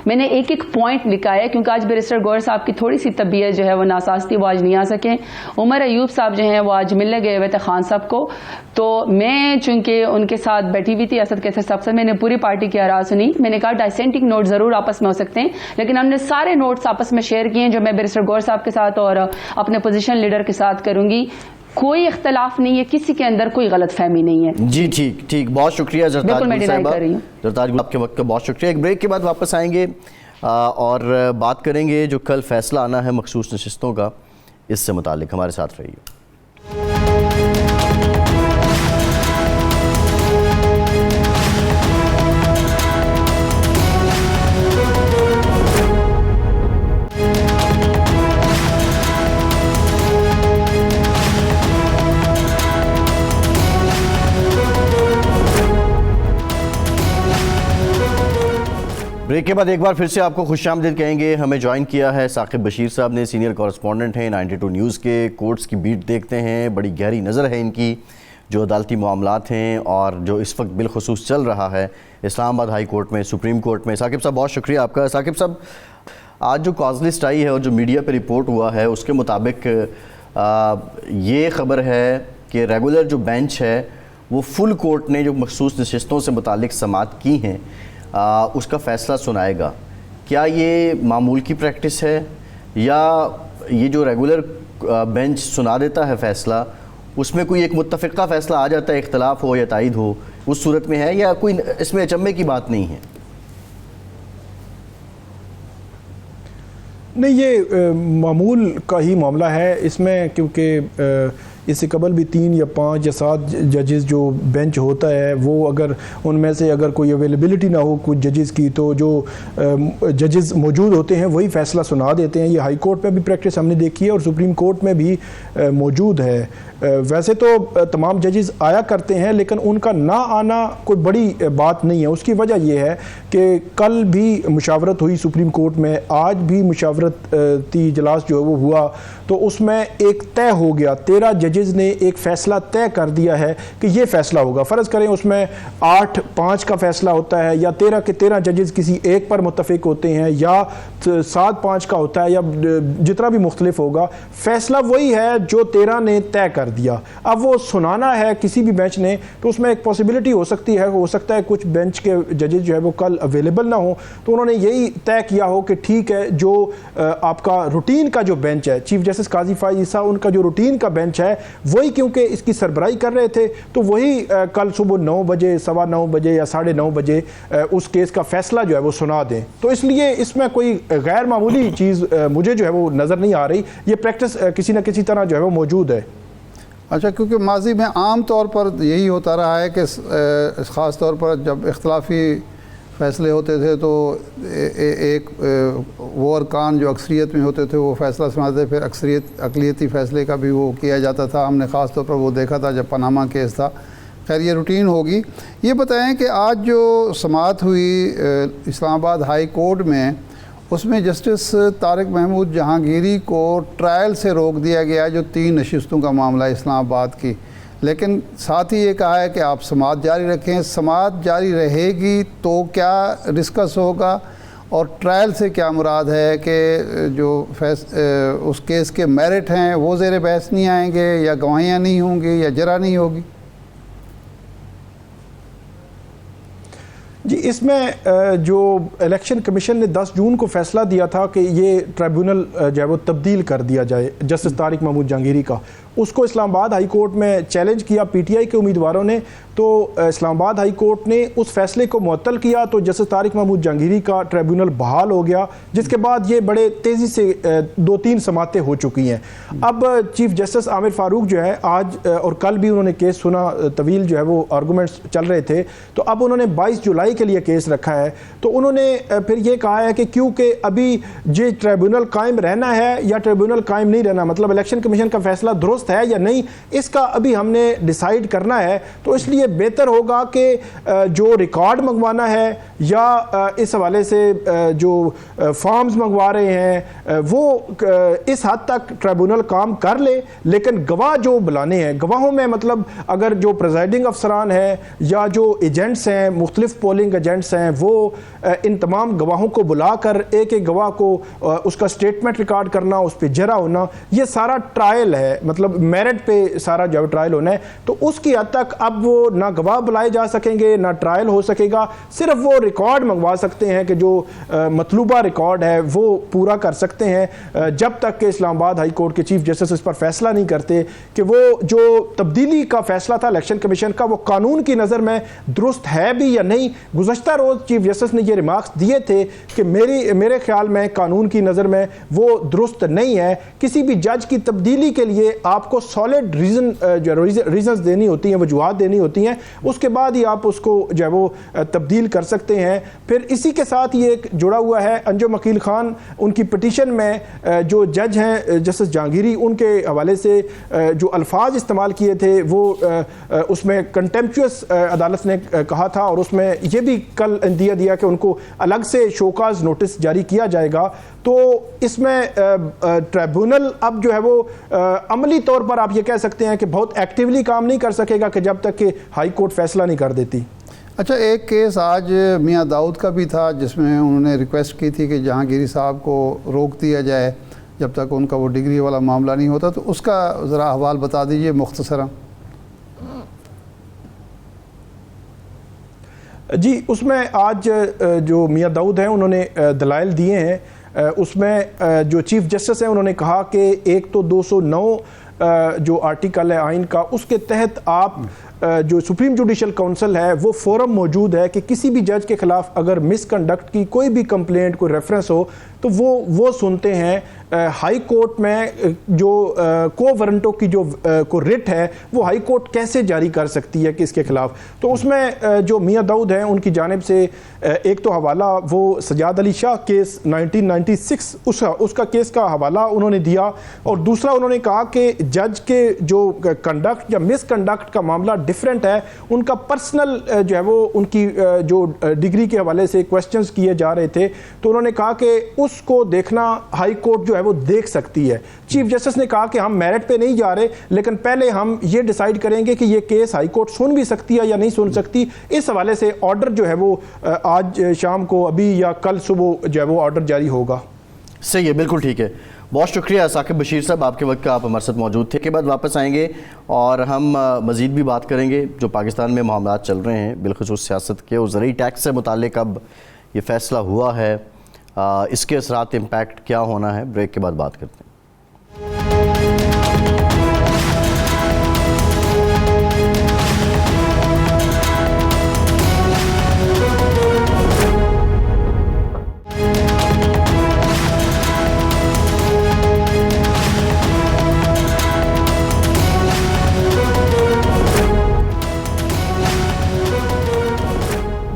میں نے ایک ایک پوائنٹ لکھا ہے, کیونکہ آج بیرسٹر گوہر صاحب کی تھوڑی سی طبیعت جو ہے وہ ناساز تھی, وہ آج نہیں آ سکے. عمر ایوب صاحب جو ہیں وہ آج ملنے گئے ہوئے تھے خان صاحب کو, تو میں چونکہ ان کے ساتھ بیٹھی ہوئی تھی اسد کیسر صاحب سے, میں نے پوری پارٹی کی آراء سنی. میں نے کہا ڈائسینٹنگ نوٹ ضرور آپس میں ہو سکتے ہیں, لیکن ہم نے سارے نوٹس آپس میں شیئر کیے ہیں جو میں بیرسٹر گوہر صاحب کے ساتھ اور اپنے پوزیشن لیڈر کے ساتھ کروں گی. کوئی اختلاف نہیں ہے, کسی کے اندر کوئی غلط فہمی نہیں ہے. جی ٹھیک, بہت شکریہ زرتاج گل صاحبہ, زرتاج گل آپ کے وقت کا بہت شکریہ. ایک بریک کے بعد واپس آئیں گے اور بات کریں گے جو کل فیصلہ آنا ہے مخصوص نشستوں کا, اس سے متعلق. ہمارے ساتھ رہیے. بریک کے بعد ایک بار پھر سے آپ کو خوش آمدید کہیں گے. ہمیں جوائن کیا ہے ثاقب بشیر صاحب نے, سینئر کورسپونڈنٹ ہیں 92 نیوز کے, کورٹس کی بیٹ دیکھتے ہیں, بڑی گہری نظر ہے ان کی جو عدالتی معاملات ہیں اور جو اس وقت بالخصوص چل رہا ہے اسلام آباد ہائی کورٹ میں, سپریم کورٹ میں. ثاقب صاحب بہت شکریہ آپ کا. ثاقب صاحب آج جو کاز لسٹ آئی ہے اور جو میڈیا پہ رپورٹ ہوا ہے اس کے مطابق یہ خبر ہے کہ ریگولر جو بینچ ہے وہ فل کورٹ نے جو مخصوص نشستوں سے متعلق سماعت کی ہیں اس کا فیصلہ سنائے گا. کیا یہ معمول کی پریکٹس ہے, یا یہ جو ریگولر بینچ سنا دیتا ہے فیصلہ اس میں کوئی ایک متفقہ فیصلہ آ جاتا ہے, اختلاف ہو یا تائید ہو, اس صورت میں ہے, یا کوئی اس میں اچنبے کی بات نہیں ہے؟ نہیں, یہ معمول کا ہی معاملہ ہے اس میں, کیونکہ اس سے قبل بھی 3 یا 5 یا 7 ججز جو بینچ ہوتا ہے وہ اگر ان میں سے اگر کوئی اویلیبلٹی نہ ہو کچھ ججز کی, تو جو ججز موجود ہوتے ہیں وہی فیصلہ سنا دیتے ہیں. یہ ہائی کورٹ پہ بھی پریکٹس ہم نے دیکھی ہے اور سپریم کورٹ میں بھی موجود ہے. ویسے تو تمام ججز آیا کرتے ہیں, لیکن ان کا نہ آنا کوئی بڑی بات نہیں ہے. اس کی وجہ یہ ہے کہ کل بھی مشاورت ہوئی سپریم کورٹ میں, آج بھی مشاورتی اجلاس جو ہے وہ ہوا, تو اس میں ایک طے ہو گیا. 13 ججز ججز نے ایک فیصلہ طے کر دیا ہے کہ یہ فیصلہ ہوگا. فرض کریں اس میں 8-5 کا فیصلہ ہوتا ہے یا 13 کے 13 ججز کسی ایک پر متفق ہوتے ہیں یا 7-5 کا ہوتا ہے یا جتنا بھی مختلف ہوگا, فیصلہ وہی ہے جو 13 نے طے کر دیا. اب وہ سنانا ہے کسی بھی بینچ نے تو اس میں ایک پاسبلٹی ہو سکتی ہے, ہو سکتا ہے کچھ بینچ کے ججز جو ہے وہ کل اویلیبل نہ ہوں, تو انہوں نے یہی طے کیا ہو کہ ٹھیک ہے جو آپ کا روٹین کا جو بینچ ہے, چیف جسٹس قاضی فائز عیسیٰ ان کا جو روٹین کا بینچ ہے وہی کیونکہ اس کی سربراہی کر رہے تھے تو وہی کل صبح 9 بجے 9:15 بجے یا 9:30 بجے اس کیس کا فیصلہ جو ہے وہ سنا دیں. تو اس لیے اس میں کوئی غیر معمولی چیز مجھے جو ہے وہ نظر نہیں آ رہی, یہ پریکٹس کسی نہ کسی طرح جو ہے وہ موجود ہے. اچھا, کیونکہ ماضی میں عام طور پر یہی ہوتا رہا ہے کہ خاص طور پر جب اختلافی فیصلے ہوتے تھے تو ایک وہ ارکان جو اکثریت میں ہوتے تھے وہ فیصلہ سناتے, پھر اقلیتی فیصلے کا بھی وہ کیا جاتا تھا. ہم نے خاص طور پر وہ دیکھا تھا جب پاناما کیس تھا. خیر یہ روٹین ہوگی. یہ بتائیں کہ آج جو سماعت ہوئی اسلام آباد ہائی کورٹ میں, اس میں جسٹس طارق محمود جہانگیری کو ٹرائل سے روک دیا گیا جو 3 نشستوں کا معاملہ ہے اسلام آباد کی, لیکن ساتھ ہی یہ کہا ہے کہ آپ سماعت جاری رکھیں. سماعت جاری رہے گی تو کیا ڈسکس ہوگا, اور ٹرائل سے کیا مراد ہے کہ جو اس کیس کے میرٹ ہیں وہ زیر بحث نہیں آئیں گے, یا گواہیاں نہیں ہوں گی, یا جرا نہیں ہوگی؟ جی, اس میں جو الیکشن کمیشن نے 10 جون کو فیصلہ دیا تھا کہ یہ ٹریبیونل جو ہے وہ تبدیل کر دیا جائے جسٹس طارق محمود جہانگیری کا, اس کو اسلام آباد ہائی کورٹ میں چیلنج کیا پی ٹی آئی کے امیدواروں نے. تو اسلام آباد ہائی کورٹ نے اس فیصلے کو معطل کیا تو جسٹس طارق محمود جہانگیری کا ٹریبیونل بحال ہو گیا, جس کے بعد یہ بڑے تیزی سے 2-3 سماعتیں ہو چکی ہیں. اب چیف جسٹس عامر فاروق جو ہے آج اور کل بھی انہوں نے کیس سنا, طویل جو ہے وہ آرگومنٹس چل رہے تھے, تو اب انہوں نے 22 جولائی کے لیے کیس رکھا ہے. تو انہوں نے پھر یہ کہا ہے کہ کیونکہ ابھی یہ ٹریبیونل قائم رہنا ہے یا ٹریبیونل قائم نہیں رہنا, مطلب الیکشن کمیشن کا فیصلہ درست ہے یا نہیں, اس کا ابھی ہم نے ڈیسائیڈ کرنا ہے. تو اس لیے بہتر ہوگا کہ جو ریکارڈ منگوانا ہے یا اس حوالے سے جو فارمز منگوا رہے ہیں وہ اس حد تک ٹریبیونل کام کر لے, لیکن گواہ جو بلانے ہیں, گواہوں میں مطلب اگر جو پریزائڈنگ افسران ہیں یا جو ایجنٹس ہیں, مختلف پولنگ ایجنٹس ہیں, وہ ان تمام گواہوں کو بلا کر ایک ایک گواہ کو اس کا سٹیٹمنٹ ریکارڈ کرنا, اس پہ جرا ہونا, یہ سارا ٹرائل ہے, مطلب میرٹ پہ سارا جو ٹرائل ہونا ہے. تو اس کی حد تک اب وہ نہ گواہ بلائے جا سکیں گے, نہ ٹرائل ہو سکے گا, صرف وہ ریکارڈ منگوا سکتے ہیں کہ جو مطلوبہ ریکارڈ ہے وہ پورا کر سکتے ہیں, جب تک کہ اسلام آباد ہائی کورٹ کے چیف جسٹس اس پر فیصلہ نہیں کرتے کہ وہ جو تبدیلی کا فیصلہ تھا الیکشن کمیشن کا وہ قانون کی نظر میں درست ہے بھی یا نہیں. گزشتہ روز چیف جسٹس نے یہ ریمارکس دیے تھے کہ میرے خیال میں قانون کی نظر میں وہ درست نہیں ہے. کسی بھی جج کی تبدیلی کے لیے آپ کو سالڈ ریزنز دینی ہوتی ہیں, وجوہات دینی ہوتی ہیں, اس کے بعد ہی آپ اس کو جو ہے وہ تبدیل کر سکتے ہیں. پھر اسی کے ساتھ یہ ایک جڑا ہوا ہے انجم عقیل خان, ان کی پٹیشن میں جو جج ہیں جسٹس جہانگیری, ان کے حوالے سے جو الفاظ استعمال کیے تھے وہ اس میں کنٹمپچوس عدالت نے کہا تھا, اور اس میں یہ بھی کل دیا کہ ان کو الگ سے شوکاز نوٹس جاری کیا جائے گا. تو اس میں ٹریبیونل اب جو ہے وہ عملی طور پر آپ یہ کہہ سکتے ہیں کہ بہت ایکٹیولی کام نہیں کر سکے گا کہ جب تک کہ ہائی کورٹ فیصلہ نہیں کر دیتی. اچھا, ایک کیس آج میاں داؤد کا بھی تھا جس میں انہوں نے ریکویسٹ کی تھی کہ جہانگیری صاحب کو روک دیا جائے جب تک ان کا وہ ڈگری والا معاملہ نہیں ہوتا, تو اس کا ذرا احوال بتا دیجئے مختصراً. جی, اس میں آج جو میاں داؤد ہیں انہوں نے دلائل دیے ہیں. اس میں جو چیف جسٹس ہیں انہوں نے کہا کہ ایک تو 209 جو آرٹیکل ہے آئین کا, اس کے تحت آپ جو سپریم جوڈیشل کونسل ہے وہ فورم موجود ہے کہ کسی بھی جج کے خلاف اگر مس کنڈکٹ کی کوئی بھی کمپلینٹ, کوئی ریفرنس ہو تو وہ سنتے ہیں. ہائی کورٹ میں جو کو ورنٹوں کی جو کو رٹ ہے وہ ہائی کورٹ کیسے جاری کر سکتی ہے کس کے خلاف. تو اس میں جو میاں داؤد ہیں ان کی جانب سے ایک تو حوالہ وہ سجاد علی شاہ کیس 1996 اس کا کیس کا حوالہ انہوں نے دیا, اور دوسرا انہوں نے کہا کہ جج کے جو کنڈکٹ یا مس کنڈکٹ کا معاملہ ڈیفرنٹ ہے, ان کا پرسنل جو ہے وہ ان کی جو ڈگری کے حوالے سے کویسچنز کیے جا رہے تھے, تو انہوں نے کہا کہ اس کو دیکھنا ہائی کورٹ جو ہے وہ دیکھ سکتی ہے. چیف جسٹس نے کہا کہ ہم میرٹ پہ نہیں جا رہے, لیکن پہلے ہم یہ ڈیسائیڈ کریں گے کہ یہ کیس ہائی کورٹ سن بھی سکتی ہے یا نہیں سن سکتی. اس حوالے سے آرڈر جو ہے وہ آج شام کو ابھی یا کل صبح جو ہے وہ آرڈر جاری ہوگا. صحیح ہے, بالکل ٹھیک ہے. بہت شکریہ ثاقب بشیر صاحب, آپ کے وقت کا آپ ہمارے ساتھ موجود تھے. کے بعد واپس آئیں گے اور ہم مزید بھی بات کریں گے جو پاکستان میں معاملات چل رہے ہیں بالخصوص سیاست کے, اور زرعی ٹیکس سے متعلق اب یہ فیصلہ ہوا ہے, اس کے اثرات امپیکٹ کیا ہونا ہے. بریک کے بعد بات کرتے ہیں.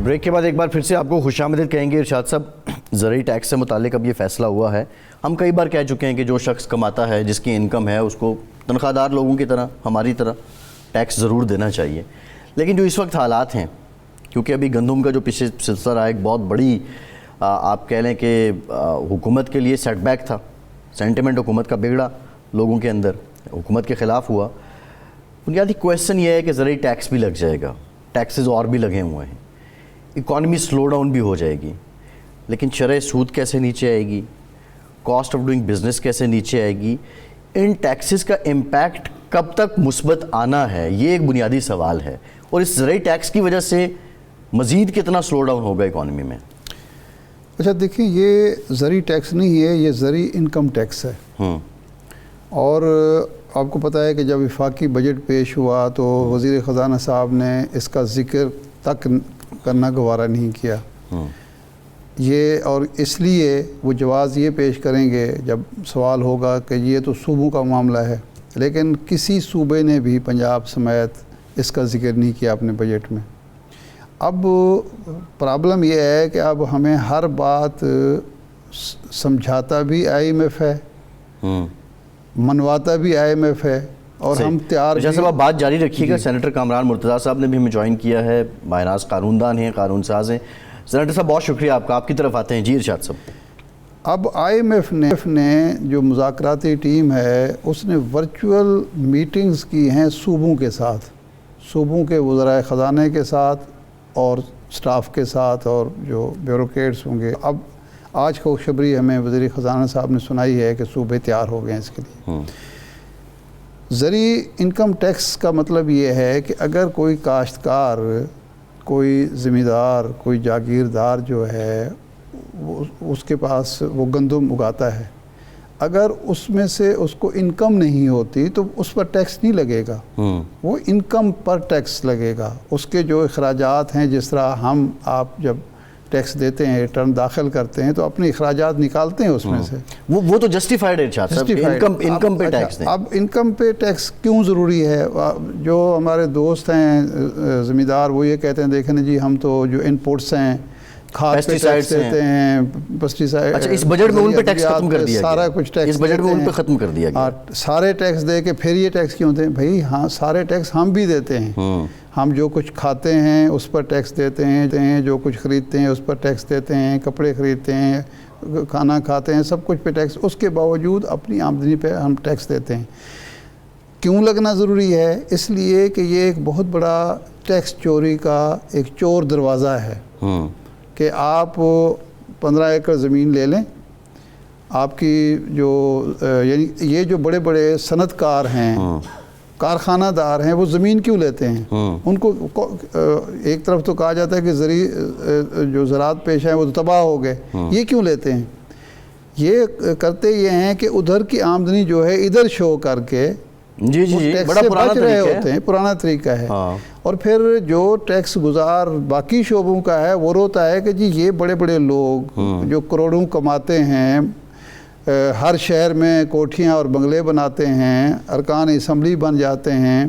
بریک کے بعد ایک بار پھر سے آپ کو خوش آمدید کہیں گے. ارشاد صاحب, زرعی ٹیکس سے متعلق اب یہ فیصلہ ہوا ہے. ہم کئی بار کہہ چکے ہیں کہ جو شخص کماتا ہے, جس کی انکم ہے, اس کو تنخواہ دار لوگوں کی طرح, ہماری طرح ٹیکس ضرور دینا چاہیے. لیکن جو اس وقت حالات ہیں, کیونکہ ابھی گندم کا جو پیچھے سلسلہ رہا, ایک بہت بڑی آپ کہہ لیں کہ حکومت کے لیے سیٹ بیک تھا. سینٹیمنٹ حکومت کا بگڑا, لوگوں کے اندر حکومت کے خلاف ہوا. بنیادی کویسچن یہ ہے کہ زرعی ٹیکس بھی لگ جائے گا, ٹیکسز اور بھی لگے ہوئے ہیں, اکانومی سلو ڈاؤن بھی ہو جائے گی, لیکن شرح سود کیسے نیچے آئے گی, کاسٹ آف ڈوئنگ بزنس کیسے نیچے آئے گی, ان ٹیکسز کا امپیکٹ کب تک مثبت آنا ہے, یہ ایک بنیادی سوال ہے. اور اس زرعی ٹیکس کی وجہ سے مزید کتنا سلو ڈاؤن ہوگا اکانومی میں. اچھا دیکھیں, یہ زرعی ٹیکس نہیں ہے, یہ زرعی انکم ٹیکس ہے. اور آپ کو پتہ ہے کہ جب وفاقی بجٹ پیش ہوا تو وزیر خزانہ صاحب نے اس کا ذکر تک کرنا گوارا نہیں کیا. یہ اور اس لیے وہ جواز یہ پیش کریں گے جب سوال ہوگا کہ یہ تو صوبوں کا معاملہ ہے, لیکن کسی صوبے نے بھی پنجاب سمیت اس کا ذکر نہیں کیا اپنے بجٹ میں. اب پرابلم یہ ہے کہ اب ہمیں ہر بات سمجھاتا بھی IMF ہے, منواتا بھی IMF ہے, اور ہم تیار بھی. جیسے آپ بات جاری رکھیے گا. سینیٹر کامران مرتضیٰ صاحب نے بھی ہمیں جوائن کیا ہے, ماہراز قانون دان ہیں, قانون ساز ہیں. سینیٹر صاحب بہت شکریہ آپ کا, آپ کی طرف آتے ہیں. جی ارشاد صاحب. اب IMF نے جو مذاکراتی ٹیم ہے اس نے ورچوئل میٹنگز کی ہیں صوبوں کے ساتھ, صوبوں کے وزراء خزانے کے ساتھ اور سٹاف کے ساتھ, اور جو بیوروکریٹس ہوں گے. اب آج خوشخبری ہمیں وزیر خزانہ صاحب نے سنائی ہے کہ صوبے تیار ہو گئے ہیں اس کے لیے. زرعی انکم ٹیکس کا مطلب یہ ہے کہ اگر کوئی کاشتکار, کوئی زمیندار, کوئی جاگیردار جو ہے, اس کے پاس وہ گندم اگاتا ہے, اگر اس میں سے اس کو انکم نہیں ہوتی تو اس پر ٹیکس نہیں لگے گا, وہ انکم پر ٹیکس لگے گا. اس کے جو اخراجات ہیں, جس طرح ہم آپ جب ٹیکس دیتے ہیں, ریٹرن داخل کرتے ہیں تو اپنے اخراجات نکالتے ہیں اس میں سے, وہ تو جسٹیفائڈ ہے صاحب. انکم پہ ٹیکس دیں. اب انکم پہ ٹیکس کیوں ضروری ہے؟ جو ہمارے دوست ہیں زمیندار وہ یہ کہتے ہیں دیکھیں جی ہم تو جو انپوٹس ہیں, کھاد پہ ٹیکس دیتے ہیں, پیسٹیسائڈ. اچھا, اس بجٹ میں ان پہ ٹیکس ختم کر دیا گیا, سارا کچھ ٹیکس اس بجٹ میں ان پہ ختم کر دیا گیا. سارے ٹیکس دے کے پھر یہ ٹیکس کیوں دیں بھائی؟ ہاں سارے ٹیکس ہم بھی دیتے ہیں. ہم جو کچھ کھاتے ہیں اس پر ٹیکس دیتے ہیں, جو کچھ خریدتے ہیں اس پر ٹیکس دیتے ہیں, کپڑے خریدتے ہیں, کھانا کھاتے ہیں, سب کچھ پہ ٹیکس. اس کے باوجود اپنی آمدنی پہ ہم ٹیکس دیتے ہیں. کیوں لگنا ضروری ہے؟ اس لیے کہ یہ ایک بہت بڑا ٹیکس چوری کا ایک چور دروازہ ہے کہ آپ 15 ایکڑ زمین لے لیں, آپ کی جو یعنی یہ جو بڑے بڑے صنعت کار ہیں, کارخانہ دار ہیں, وہ زمین کیوں لیتے ہیں؟ ان کو ایک طرف تو کہا جاتا ہے کہ زرعی جو زراعت پیشہ ہیں وہ تو تباہ ہو گئے, یہ کیوں لیتے ہیں؟ یہ کرتے یہ ہیں کہ ادھر کی آمدنی جو ہے ادھر شو کر کے بڑا پرانا طریقہ ہوتے ہیں, پرانا طریقہ ہے. اور پھر جو ٹیکس گزار باقی شعبوں کا ہے وہ روتا ہے کہ جی یہ بڑے بڑے لوگ جو کروڑوں کماتے ہیں, ہر شہر میں کوٹھیاں اور بنگلے بناتے ہیں, ارکان اسمبلی بن جاتے ہیں,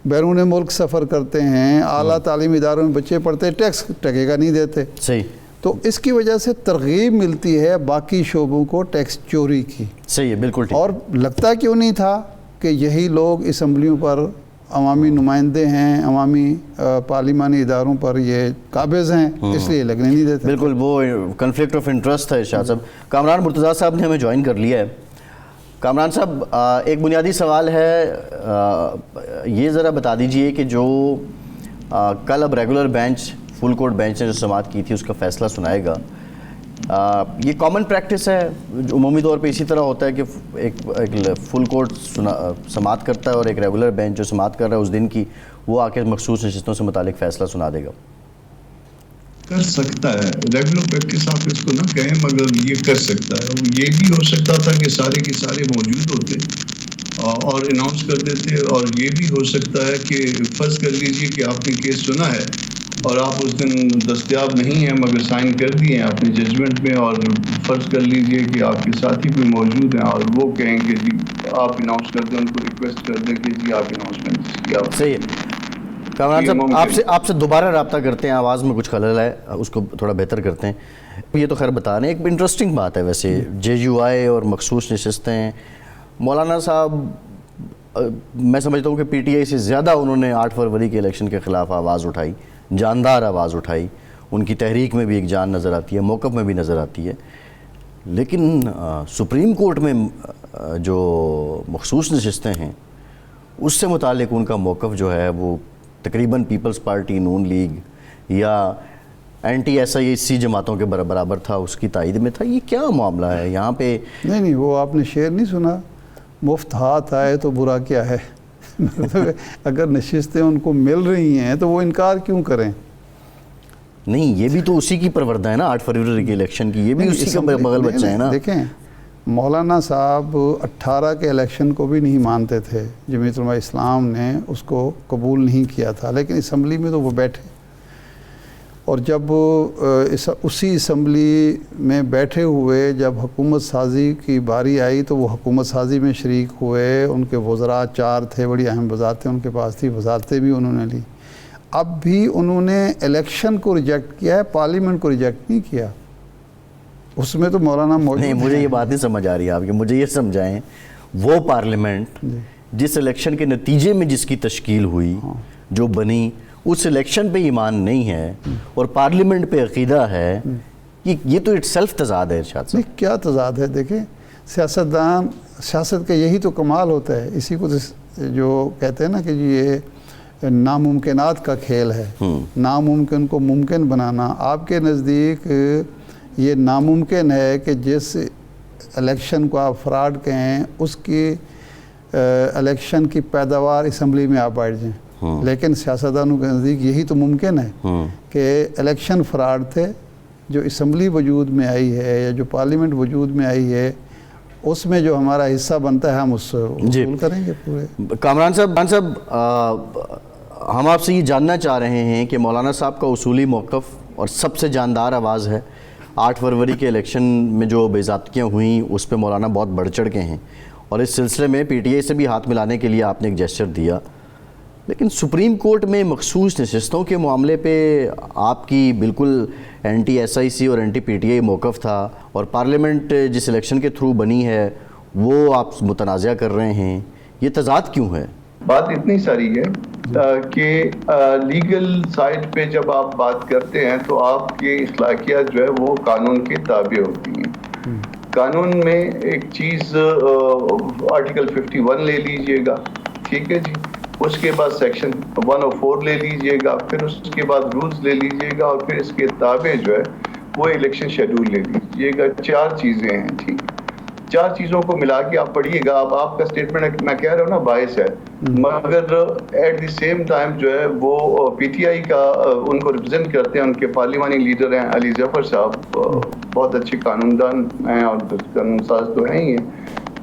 بیرون ملک سفر کرتے ہیں, اعلیٰ تعلیمی اداروں میں بچے پڑھتے, ٹیکس ٹکے گا نہیں دیتے. صحیح. تو اس کی وجہ سے ترغیب ملتی ہے باقی شعبوں کو ٹیکس چوری کی. صحیح ہے, بالکل ٹھیک. اور لگتا کیوں نہیں تھا کہ یہی لوگ اسمبلیوں پر عوامی نمائندے ہیں, عوامی پارلیمانی اداروں پر یہ قابض ہیں, اس لیے لگنے نہیں دیتے. بالکل, وہ کنفلکٹ آف انٹرسٹ ہے ارشاد صاحب. کامران مرتضیٰ صاحب نے ہمیں جوائن کر لیا ہے. کامران صاحب, ایک بنیادی سوال ہے, یہ ذرا بتا دیجئے کہ جو کل اب regular bench, full court bench نے جو سماعت کی تھی اس کا فیصلہ سنائے گا, یہ کامن پریکٹس ہے, عمومی طور پہ اسی طرح ہوتا ہے کہ ایک فل کورٹ سماعت کرتا ہے اور ایک ریگولر بینچ جو سماعت کر رہا ہے اس دن کی, وہ آ کے مخصوص نشستوں سے متعلق فیصلہ سنا دے گا؟ کر سکتا ہے, ریگولر پریکٹس آپ اس کو نہ کہیں, مگر یہ کر سکتا ہے. یہ بھی ہو سکتا تھا کہ سارے کے سارے موجود ہوتے اور اناؤنس کر دیتے, اور یہ بھی ہو سکتا ہے کہ فرض کر لیجئے کہ آپ نے کیس سنا ہے اور آپ اس دن دستیاب نہیں ہیں مگر سائن کر دیے ہیں اپنے ججمنٹ میں, اور فرض کر لیجئے کہ آپ کے ساتھی بھی موجود ہیں اور وہ کہیں کہ جی آپ اناؤنس کر دیں, ان کو ریکویسٹ کر دیں کہ جی آپ اناؤنسمنٹ کیا. صحیح ہے. کامران صاحب, آپ سے دوبارہ رابطہ کرتے ہیں, آواز میں کچھ خلل ہے, اس کو تھوڑا بہتر کرتے ہیں. یہ تو خیر بتا رہے ہیں, ایک انٹرسٹنگ بات ہے ویسے, JUI اور مخصوص نشستیں. مولانا صاحب, میں سمجھتا ہوں کہ PTI سے زیادہ انہوں نے 8 فروری کے الیکشن کے خلاف آواز اٹھائی, جاندار آواز اٹھائی. ان کی تحریک میں بھی ایک جان نظر آتی ہے, موقف میں بھی نظر آتی ہے. لیکن سپریم کورٹ میں جو مخصوص نشستیں ہیں اس سے متعلق ان کا موقف جو ہے وہ تقریباً پیپلز پارٹی, نون لیگ یا اینٹی SIAC جماعتوں کے برابر تھا, اس کی تائید میں تھا. یہ کیا معاملہ ہے یہاں پہ؟ نہیں, وہ آپ نے شعر نہیں سنا, مفت ہاتھ آئے تو برا کیا ہے. اگر نشستیں ان کو مل رہی ہیں تو وہ انکار کیوں کریں؟ نہیں, یہ بھی تو اسی کی پروردہ ہے نا, 8 فروری کے الیکشن کی, یہ بھی اسی کا بغل بچہ ہے نا. دیکھیں, مولانا صاحب 18 کے الیکشن کو بھی نہیں مانتے تھے, جمعیت علماء اسلام نے اس کو قبول نہیں کیا تھا, لیکن اسمبلی میں تو وہ بیٹھے, اور جب اسی اسمبلی میں بیٹھے ہوئے جب حکومت سازی کی باری آئی تو وہ حکومت سازی میں شریک ہوئے. ان کے وزراء 4 تھے, بڑی اہم وزارتیں ان کے پاس تھی, وزارتیں بھی انہوں نے لی. اب بھی انہوں نے الیکشن کو ریجیکٹ کیا ہے, پارلیمنٹ کو ریجیکٹ نہیں کیا. اس میں تو مولانا نہیں, مجھے یہ بات نہیں سمجھ آ رہی ہے آپ کی, مجھے یہ سمجھائیں, وہ پارلیمنٹ جس الیکشن کے نتیجے میں جس کی تشکیل ہوئی, جو بنی, اس الیکشن پہ ایمان نہیں ہے اور پارلیمنٹ پہ عقیدہ ہے, یہ تو اٹ سیلف تضاد ہے ارشاد صاحب. نہیں, کیا تضاد ہے؟ دیکھیں, سیاستدان, سیاست کا یہی تو کمال ہوتا ہے. اسی کو جو کہتے ہیں نا کہ جی یہ ناممکنات کا کھیل ہے, ناممکن کو ممکن بنانا. آپ کے نزدیک یہ ناممکن ہے کہ جس الیکشن کو آپ فراڈ کہیں اس کی الیکشن کی پیداوار اسمبلی میں آپ بیٹھ جائیں, لیکن سیاستدانوں کے نزدیک یہی تو ممکن ہے کہ الیکشن فراڈ تھے, جو اسمبلی وجود میں آئی ہے یا جو پارلیمنٹ وجود میں آئی ہے اس میں جو ہمارا حصہ بنتا ہے ہم اس سے وصول کریں گے پورے. کامران صاحب, ہم آپ سے یہ جاننا چاہ رہے ہیں کہ مولانا صاحب کا اصولی موقف اور سب سے جاندار آواز ہے, 8 فروری کے الیکشن میں جو بے ضابطگیاں ہوئیں اس پہ مولانا بہت بڑھ چڑھ کے ہیں, اور اس سلسلے میں PTI سے بھی ہاتھ ملانے کے لیے آپ نے ایک جیسچر دیا. لیکن سپریم کورٹ میں مخصوص نشستوں کے معاملے پہ آپ کی بالکل اینٹی SIC اور اینٹی PTI موقف تھا, اور پارلیمنٹ جس الیکشن کے تھرو بنی ہے وہ آپ متنازع کر رہے ہیں. یہ تضاد کیوں ہے؟ بات اتنی ساری ہے کہ لیگل سائٹ پہ جب آپ بات کرتے ہیں تو آپ کی اخلاقیات جو ہے وہ قانون کے تابع ہوتی ہیں. قانون میں ایک چیز آرٹیکل 51 لے لیجئے گا, ٹھیک ہے جی, اس کے بعد سیکشن 104 لے لیجئے گا, پھر اس کے بعد رولز لے لیجئے گا, اور پھر اس کے تابع جو ہے وہ الیکشن شیڈول لے لیجئے گا. 4 چیزیں ہیں, ٹھیک ہے. 4 چیزوں کو ملا کے آپ پڑھیے گا. اب آپ کا سٹیٹمنٹ میں کہہ رہا ہوں نا باعث ہے, مگر ایٹ دی سیم ٹائم جو ہے وہ PTI کا ان کو ریپرزینٹ کرتے ہیں, ان کے پارلیمانی لیڈر ہیں علی ظفر صاحب, بہت اچھے قانون دان ہیں اور قانون ساز تو ہیں ہی ہیں.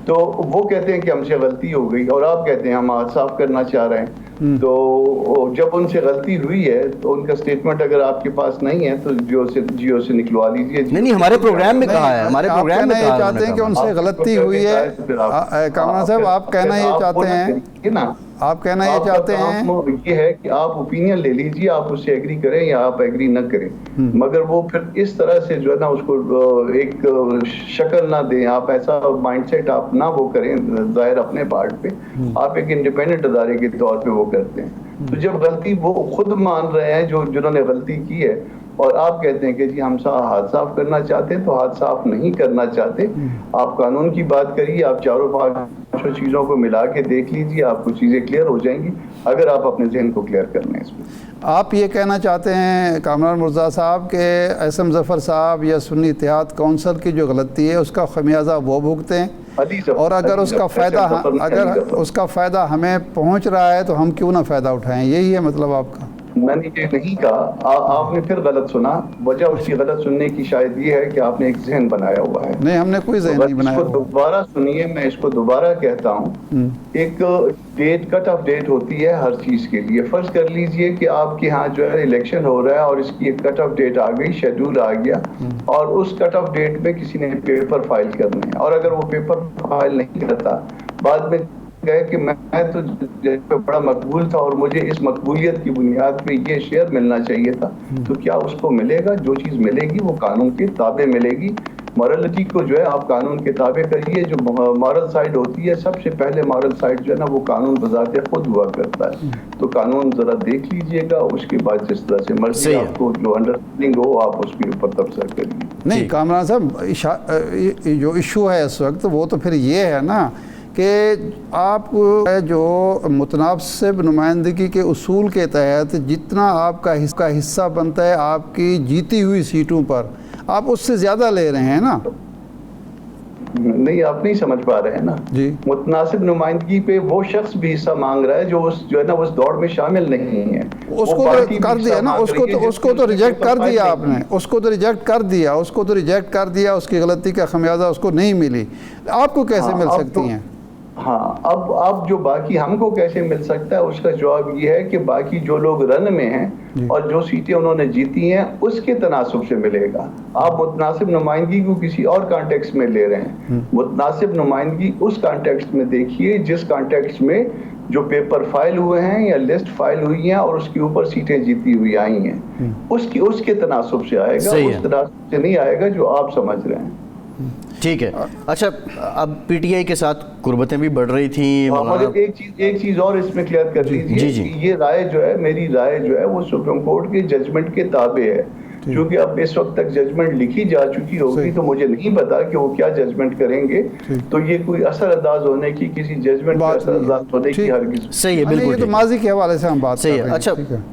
تو وہ کہتے ہیں کہ ہم سے غلطی ہو گئی, اور آپ کہتے ہیں ہم ہاتھ صاف کرنا چاہ رہے ہیں. تو جب ان سے غلطی ہوئی ہے تو ان کا سٹیٹمنٹ اگر آپ کے پاس نہیں ہے تو جیو سے نکلوا لیجیے. نہیں, ہمارے پروگرام میں کہا ہے, ہمارے پروگرام میں چاہتے ہیں کہ ان سے غلطی ہوئی ہے. کامران صاحب, آپ کہنا یہ چاہتے ہیں, آپ کہنا یہ چاہتے ہیں یہ ہے کہ آپ اوپینین لے لیجیے, آپ اس سے ایگری کریں یا آپ ایگری نہ کریں, مگر وہ پھر اس طرح سے جو ہے نا اس کو ایک شکل نہ دیں, آپ ایسا مائنڈ سیٹ آپ نہ وہ کریں ظاہر اپنے پارٹ پہ, آپ ایک انڈیپینڈنٹ ادارے کے طور پہ وہ کرتے ہیں. تو جب غلطی وہ خود مان رہے ہیں جنہوں نے غلطی کی ہے, اور آپ کہتے ہیں کہ جی ہم ہاتھ صاف کرنا چاہتے ہیں, تو ہاتھ صاف نہیں کرنا چاہتے. آپ قانون کی بات کریے, آپ چاروں پانچوں چیزوں کو ملا کے دیکھ لیجیے, آپ کو چیزیں کلیئر ہو جائیں گی اگر آپ اپنے ذہن کو کلیئر کر لیں. اس میں آپ یہ کہنا چاہتے ہیں کامران مرزا صاحب کہ اعظم ظفر صاحب یا سنی اتحاد کونسل کی جو غلطی ہے اس کا خمیازہ وہ بھگتے ہیں, اور اگر اس کا فائدہ ہمیں پہنچ رہا ہے تو ہم کیوں نہ فائدہ اٹھائیں, یہی ہے مطلب آپ کا؟ میں نے یہ نہیں کہا, آپ نے پھر غلط سنا. وجہ اس کی غلط سننے کی شاید یہ ہے کہ آپ نے ایک ذہن بنایا ہوا ہے. نہیں, ہم نے کوئی ذہن نہیں بنایا. اس کو دوبارہ سنیے, میں اس کو دوبارہ کہتا ہوں. ایک ڈیٹ, کٹ آف ڈیٹ ہوتی ہے ہر چیز کے لیے. فرض کر لیجئے کہ آپ کے ہاں جو ہے الیکشن ہو رہا ہے اور اس کی ایک کٹ آف ڈیٹ آ گئی, شیڈول آ گیا, اور اس کٹ آف ڈیٹ میں کسی نے پیپر فائل کرنا ہے, اور اگر وہ پیپر فائل نہیں کرتا, بعد میں گئے کہ میں تو بڑا مقبول تھا اور مجھے اس مقبولیت کی بنیاد پہ یہ شیئر ملنا چاہیے تھا, تو کیا اس کو ملے گا؟ جو چیز ملے گی وہ قانون کے تابع ملے گی. مورلٹی کو جو ہے آپ قانون کے تابع کریے. جو مورل سائڈ ہوتی ہے, سب سے پہلے مورل سائڈ جو ہے نا وہ قانون بذات خود ہوا کرتا ہے. تو قانون ذرا دیکھ لیجئے گا, اس کے بعد جس طرح سے مرضی آپ کو جو انڈرسٹینڈنگ ہو آپ اس کے اوپر تبصرہ کریے. نہیں کامران صاحب, جو ایشو ہے اس وقت وہ تو پھر یہ ہے نا کہ آپ جو متناسب نمائندگی کے اصول کے تحت جتنا آپ کا حصہ بنتا ہے آپ کی جیتی ہوئی سیٹوں پر, آپ اس سے زیادہ لے رہے ہیں نا. نہیں, آپ نہیں سمجھ پا رہے ہیں نا. جی, متناسب نمائندگی پہ وہ شخص بھی حصہ مانگ رہا ہے جو ہے نا اس دوڑ میں شامل نہیں ہے. اس کو تو کر دیا نا, اس کو تو ریجیکٹ کر دیا آپ نے, اس کو تو ریجیکٹ کر دیا, اس کی غلطی کا خمیازہ اس کو نہیں ملی. آپ کو کیسے مل سکتی ہیں؟ ہاں, اب جو باقی ہم کو کیسے مل سکتا ہے, اس کا جواب یہ ہے کہ باقی جو لوگ رن میں ہیں اور جو سیٹیں انہوں نے جیتی ہیں اس کے تناسب سے ملے گا. آپ متناسب نمائندگی کو کسی اور کانٹیکسٹ میں لے رہے ہیں. متناسب نمائندگی اس کانٹیکسٹ میں دیکھیے جس کانٹیکسٹ میں جو پیپر فائل ہوئے ہیں یا لسٹ فائل ہوئی ہیں اور اس کے اوپر سیٹیں جیتی ہوئی آئی ہیں, اس کے تناسب سے آئے گا, اس تناسب سے نہیں آئے گا جو آپ سمجھ رہے ہیں. ٹھیک ہے. اچھا, اب پی ٹی آئی کے ساتھ قربتیں بھی بڑھ رہی تھیں. مگر ایک چیز اور اس میں کلیئر کر لیجیے, یہ رائے جو ہے, میری رائے جو ہے وہ سپریم کورٹ کے ججمنٹ کے تابع ہے. چونکہ اب اس وقت تک ججمنٹ لکھی جا چکی ہوگی تو مجھے نہیں پتا کہ وہ کیا ججمنٹ کریں گے. تو یہ کوئی اثر انداز ہونے کی, کسی ججمنٹ کا اثر انداز ہونے کی ہرگز. صحیح ہے, بالکل. یہ تو ماضی کے حوالے سے ہم بات کر رہے ہیں. اچھا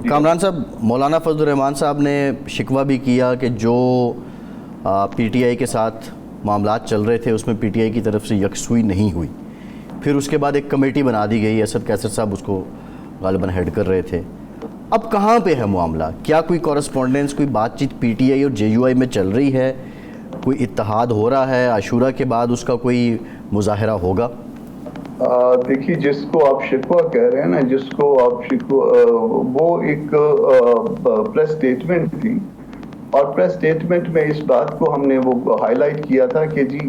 کامران صاحب, مولانا فضل الرحمان صاحب نے شکوہ بھی کیا کہ جو پی ٹی آئی کے ساتھ معاملات چل رہے تھے اس میں پی ٹی آئی کی طرف سے یکسوئی نہیں ہوئی. پھر اس کے بعد ایک کمیٹی بنا دی گئی, اسد کیسر صاحب اس کو غالباً ہیڈ کر رہے تھے. اب کہاں پہ ہے معاملہ؟ کیا کوئی کورسپونڈنس, کوئی بات چیت پی ٹی آئی اور جے یو آئی میں چل رہی ہے؟ کوئی اتحاد ہو رہا ہے؟ عاشورہ کے بعد اس کا کوئی مظاہرہ ہوگا؟ دیکھیے, جس کو آپ شکوہ کہہ رہے ہیں نا, جس کو آپ شکوہ, وہ ایک پریس سٹیٹمنٹ تھی, اور پریس سٹیٹمنٹ میں اس بات کو ہم نے وہ ہائی لائٹ کیا تھا کہ جی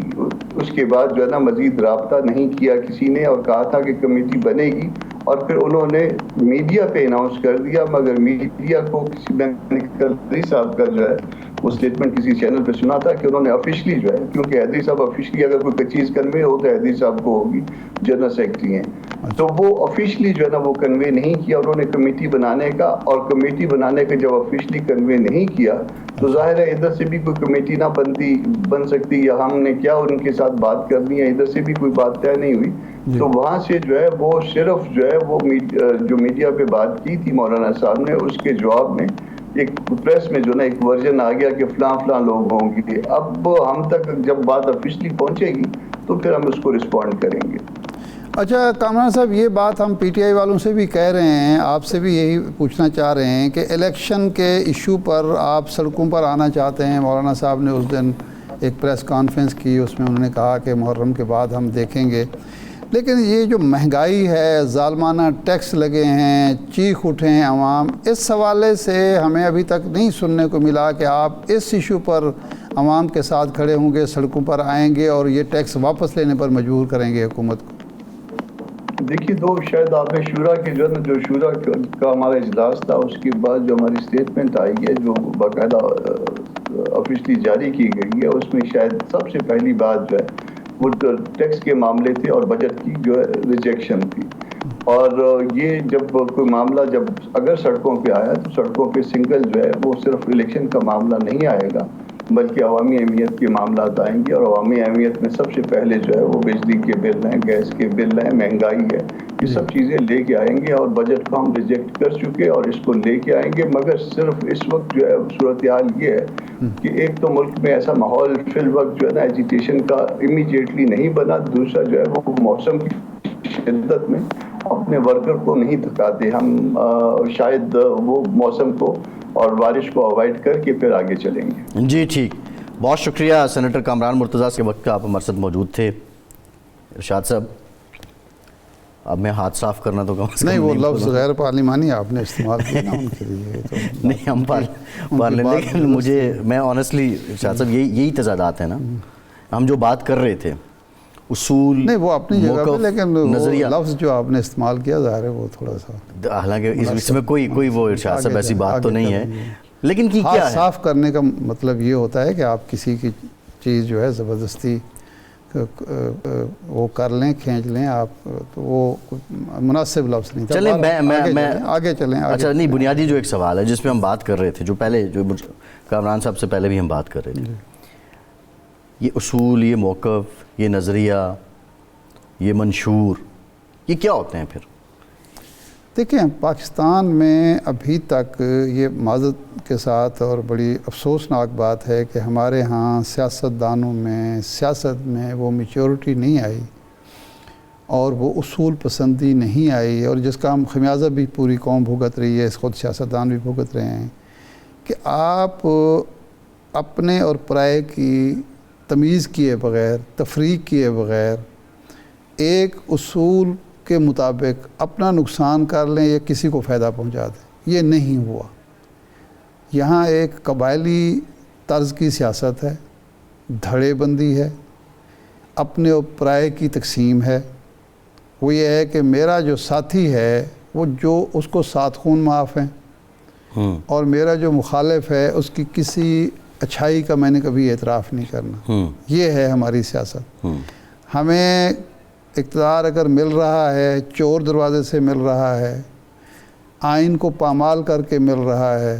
اس کے بعد جو ہے نا مزید رابطہ نہیں کیا کسی نے, اور کہا تھا کہ کمیٹی بنے گی, اور پھر انہوں نے میڈیا پہ اناؤنس کر دیا. مگر میڈیا کو کسی قدری صاحب کا جو ہے وہ سٹیٹمنٹ کسی چینل پہ سنا تھا کہ انہوں نے آفیشلی جو ہے, کیونکہ حیدری صاحب آفیشلی اگر کوئی چیز کنوے ہو تو حیدری صاحب کو ہوگی, جنرل سیکرٹری ہیں, تو وہ آفیشلی جو ہے نا وہ کنوے نہیں کیا. انہوں نے کمیٹی بنانے کا, اور کمیٹی بنانے کا جب آفیشلی کنوے نہیں کیا تو ظاہر ہے ادھر سے بھی کوئی کمیٹی نہ بن سکتی, یا ہم نے کیا ان کے ساتھ بات کرنی ہے, ادھر سے بھی کوئی بات طے نہیں ہوئی. تو وہاں سے جو ہے وہ صرف جو ہے وہ جو میڈیا پہ بات کی تھی مولانا صاحب نے, اس کے جواب میں ایک پریس میں جو نا ایک ورژن آ گیا کہ فلاں لوگ ہوں گے. اب ہم تک جب بات آفیشلی پہنچے گی تو پھر ہم اس کو رسپونڈ کریں گے. اچھا کامران صاحب, یہ بات ہم پی ٹی آئی والوں سے بھی کہہ رہے ہیں, آپ سے بھی یہی پوچھنا چاہ رہے ہیں کہ الیکشن کے ایشو پر آپ سڑکوں پر آنا چاہتے ہیں. مولانا صاحب نے اس دن ایک پریس کانفرنس کی, اس میں انہوں نے کہا کہ محرم کے بعد ہم دیکھیں گے. لیکن یہ جو مہنگائی ہے, ظالمانہ ٹیکس لگے ہیں, چیخ اٹھے ہیں عوام, اس حوالے سے ہمیں ابھی تک نہیں سننے کو ملا کہ آپ اس ایشو پر عوام کے ساتھ کھڑے ہوں گے, سڑکوں پر آئیں گے اور یہ ٹیکس واپس لینے پر مجبور کریں گے حکومت کو. دیکھیے شاید آپ نے شورا کے جو شورا کا ہمارا اجلاس تھا اس کے بعد جو ہماری اسٹیٹمنٹ آئی ہے جو باقاعدہ آفیشلی جاری کی گئی ہے اس میں شاید سب سے پہلی بات جو ہے وہ ٹیکس کے معاملے تھے اور بجٹ کی جو ہے ریجیکشن تھی. اور یہ جب کوئی معاملہ اگر سڑکوں پہ آیا تو سڑکوں پہ سنگل جو ہے وہ صرف الیکشن کا معاملہ نہیں آئے گا بلکہ عوامی اہمیت کے معاملات آئیں گے. اور عوامی اہمیت میں سب سے پہلے جو ہے وہ بجلی کے بل ہیں, گیس کے بل ہیں, مہنگائی ہے, یہ سب چیزیں لے کے آئیں گے. اور بجٹ کو ہم ریجیکٹ کر چکے اور اس کو لے کے آئیں گے. مگر صرف اس وقت جو ہے صورتحال یہ ہے کہ ایک تو ملک میں ایسا ماحول فی الوقت جو ہے نا ایجیٹیشن کا امیڈیٹلی نہیں بنا. دوسرا جو ہے وہ موسم کی شدت میں اپنے ورکر کو نہیں تھکاتے. ہم شاید وہ موسم کو اور بارش کو اوائڈ کر کے پھر آگے چلیں گے. جی ٹھیک, بہت شکریہ سینیٹر کامران مرتضیٰ. کے وقت کا آپ ہمارے ساتھ موجود تھے. ارشاد صاحب, اب میں ہاتھ صاف کرنا تو کم نہیں, وہ لفظ غیر پارلیمانی آپ نے استعمال کیا نا ان کے لیے تو نہیں, ہم لیکن میں آنیسٹلی ارشاد صاحب یہی تضادات ہیں نا. ہم جو بات کر رہے تھے اصول نہیں وہ اپنی جگہ پہ, لیکن نظریہ لفظ جو آپ نے استعمال کیا ظاہر ہے وہ تھوڑا سا, حالانکہ اس میں کوئی وہ ارشاد صاحب ایسی بات تو نہیں ہے, لیکن کیا ہے صاف کرنے کا مطلب یہ ہوتا ہے کہ آپ کسی کی چیز جو ہے زبردستی وہ کر لیں, کھینچ لیں آپ, تو وہ مناسب لفظ نہیں. چلیں میں آگے چلیں. اچھا نہیں, بنیادی جو ایک سوال ہے جس پہ ہم بات کر رہے تھے, جو کامران صاحب سے پہلے بھی ہم بات کر رہے تھے, یہ اصول, یہ موقف, یہ نظریہ, یہ منشور, یہ کیا ہوتے ہیں پھر؟ دیکھیں, پاکستان میں ابھی تک یہ معذرت کے ساتھ اور بڑی افسوسناک بات ہے کہ ہمارے ہاں سیاستدانوں میں, سیاست میں وہ میچورٹی نہیں آئی اور وہ اصول پسندی نہیں آئی, اور جس کا ہم خمیازہ بھی پوری قوم بھگت رہی ہے, خود سیاستدان بھی بھگت رہے ہیں, کہ آپ اپنے اور پرائے کی تمیز کیے بغیر, تفریق کیے بغیر ایک اصول کے مطابق اپنا نقصان کر لیں یا کسی کو فائدہ پہنچا دیں. یہ نہیں ہوا. یہاں ایک قبائلی طرز کی سیاست ہے, دھڑے بندی ہے, اپنے اور پرائے کی تقسیم ہے. وہ یہ ہے کہ میرا جو ساتھی ہے وہ جو اس کو سات خون معاف ہیں, اور میرا جو مخالف ہے اس کی کسی اچھائی کا میں نے کبھی اعتراف نہیں کرنا. یہ ہے ہماری سیاست. ہمیں اقتدار اگر مل رہا ہے, چور دروازے سے مل رہا ہے, آئین کو پامال کر کے مل رہا ہے,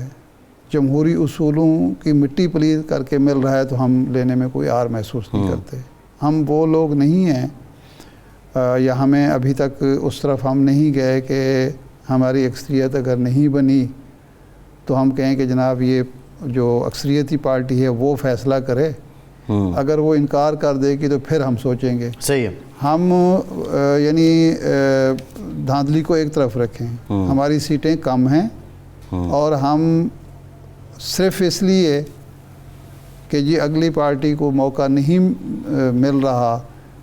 جمہوری اصولوں کی مٹی پلید کر کے مل رہا ہے, تو ہم لینے میں کوئی آر محسوس نہیں کرتے. ہم وہ لوگ نہیں ہیں, یا ہمیں ابھی تک اس طرف ہم نہیں گئے کہ ہماری اکثریت اگر نہیں بنی تو ہم کہیں کہ جناب یہ جو اکثریتی پارٹی ہے وہ فیصلہ کرے. اگر وہ انکار کر دے گی تو پھر ہم سوچیں گے. صحیح ہے. ہم یعنی دھاندلی کو ایک طرف رکھیں, ہماری سیٹیں کم ہیں اور ہم صرف اس لیے کہ جی اگلی پارٹی کو موقع نہیں مل رہا,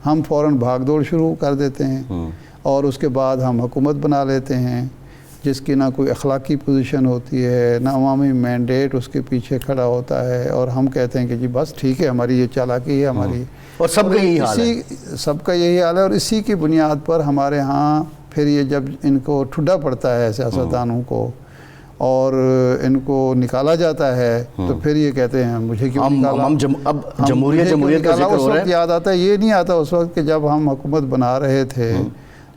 ہم فوراً بھاگ دوڑ شروع کر دیتے ہیں اور اس کے بعد ہم حکومت بنا لیتے ہیں جس کی نہ کوئی اخلاقی پوزیشن ہوتی ہے, نہ عوامی مینڈیٹ اس کے پیچھے کھڑا ہوتا ہے, اور ہم کہتے ہیں کہ جی بس ٹھیک ہے, ہماری یہ چالاکی ہے ہماری, اور سب کا یہی حال ہے. سب کا یہی حال ہے. اور اسی کی بنیاد پر ہمارے ہاں پھر یہ جب ان کو ٹھڈا پڑتا ہے سیاستدانوں کو اور ان کو نکالا جاتا ہے تو پھر یہ کہتے ہیں مجھے کیوں نکالا. اب جمہوریت کا ذکر ہو رہا ہے. یاد آتا ہے, یہ نہیں آتا اس وقت کہ جب ہم حکومت بنا رہے تھے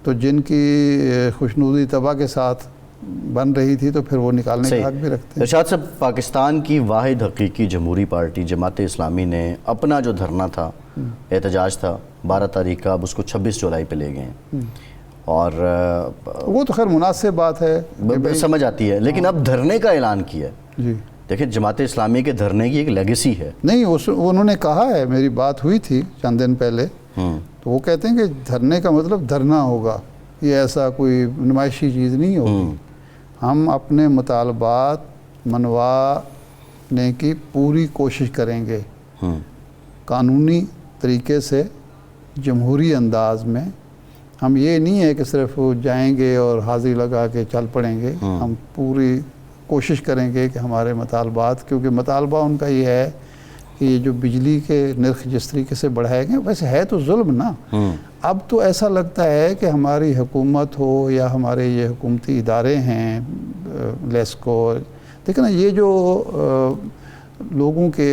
تو جن کی خوشنودی طبع کے ساتھ بن رہی تھی تو پھر وہ نکالنے کا حق بھی رکھتے ہیں. ارشاد صاحب, پاکستان کی واحد حقیقی جمہوری پارٹی جماعت اسلامی نے اپنا جو دھرنا تھا, احتجاج تھا 12 تاریخ کا, اب اس کو 26 جولائی پہ لے گئے ہیں, اور وہ تو خیر مناسب بات ہے, سمجھ آتی ہے, لیکن اب دھرنے کا اعلان کیا ہے. جی دیکھیں, جماعت اسلامی کے دھرنے کی ایک لیگیسی ہے. نہیں, انہوں نے کہا ہے, میری بات ہوئی تھی چند دن پہلے, تو وہ کہتے ہیں کہ دھرنے کا مطلب دھرنا ہوگا, یہ ایسا کوئی نمائشی چیز نہیں ہوگی. ہم اپنے مطالبات منوانے کی پوری کوشش کریں گے, قانونی طریقے سے, جمہوری انداز میں. ہم یہ نہیں ہے کہ صرف جائیں گے اور حاضری لگا کے چل پڑیں گے. ہم پوری کوشش کریں گے کہ ہمارے مطالبات, کیونکہ مطالبہ ان کا یہ ہے کہ یہ جو بجلی کے نرخ جس طریقے سے بڑھائے گئے ویسے ہے تو ظلم نا. اب تو ایسا لگتا ہے کہ ہماری حکومت ہو یا ہمارے یہ حکومتی ادارے ہیں لیسکو، دیکھیں نا یہ جو لوگوں کے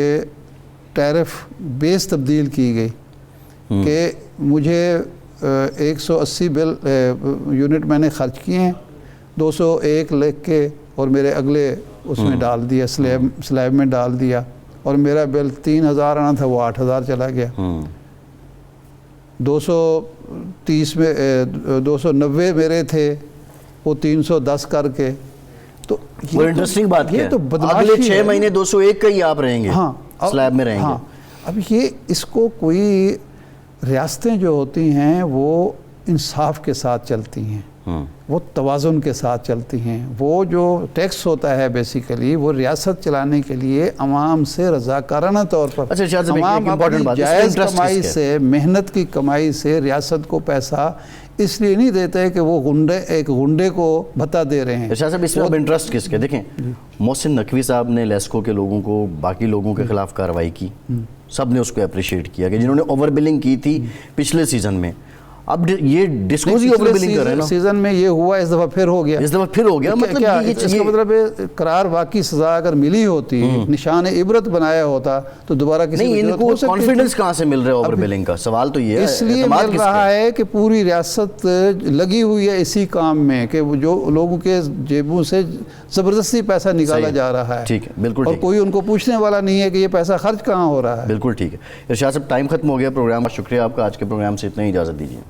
ٹیرف بیس تبدیل کی گئی کہ مجھے 180 یونٹ میں نے خرچ کیے ہیں، 201 لکھ کے اور میرے اگلے اس میں ڈال دیا، سلیب میں ڈال دیا، اور میرا بل 3000 آنا تھا وہ 8000 چلا گیا. 230 میں 290 میرے تھے وہ 310 کر کے. تو وہ انٹرسٹنگ بات یہ ہے تو بدماشی اگلے 6 ہے. مہینے 201 کا ہی آپ رہیں گے، ہاں سلیب میں رہیں گے. ہاں اب یہ اس کو کوئی ریاستیں جو ہوتی ہیں وہ انصاف کے ساتھ چلتی ہیں، وہ توازن کے ساتھ چلتی ہیں. وہ جو ٹیکس ہوتا ہے بیسیکلی وہ ریاست چلانے کے لیے عوام سے رضاکارانہ طور پر اچھا شاہد صاحب، عوام ایک امپورٹنٹ بات، اپنی اس میں جائز انٹرسٹ کمائی کس سے، محنت کی کمائی سے ریاست کو پیسہ اس لیے نہیں دیتے کہ وہ ایک غنڈے کو بھتا دے رہے ہیں. شاہ صاحب اس میں اب انٹرسٹ کس کے؟ دیکھیں محسن نقوی صاحب نے لیسکو کے لوگوں کو، باقی لوگوں کے خلاف کارروائی کی، سب نے اس کو اپریشیٹ کیا کہ جنہوں نے اوور بلنگ کی تھی پچھلے سیزن میں. اب یہ ڈسکوز ہی اوور بلنگ کر رہے ہیں نا. سیزن میں یہ ہوا، اس دفعہ پھر ہو گیا. اس دفعہ پھر ہو گیا. مطلب کیا یہ اس کا مطلب ہے قرار واقعی سزا اگر ملی ہوتی، نشان عبرت بنایا ہوتا تو دوبارہ کسی نہیں، ان کو کانفیڈنس کہاں سے مل رہا ہے اوور بلنگ کا؟ سوال تو یہ ہے. اس لیے مل رہا ہے کہ پوری ریاست لگی ہوئی ہے اسی کام میں کہ جو لوگوں کے جیبوں سے زبردستی پیسہ نکالا جا رہا ہے. ٹھیک ہے، بالکل اور ٹھیک ہے. کوئی ان کو پوچھنے والا نہیں ہے کہ یہ پیسہ خرچ کہاں ہو رہا ہے. بالکل ٹھیک ہے. ارشاد صاحب ٹائم ختم ہو گیا پروگرام کا. شکریہ آپ کا. آج کے پروگرام سے اتنا ہی اجازت دیجیے.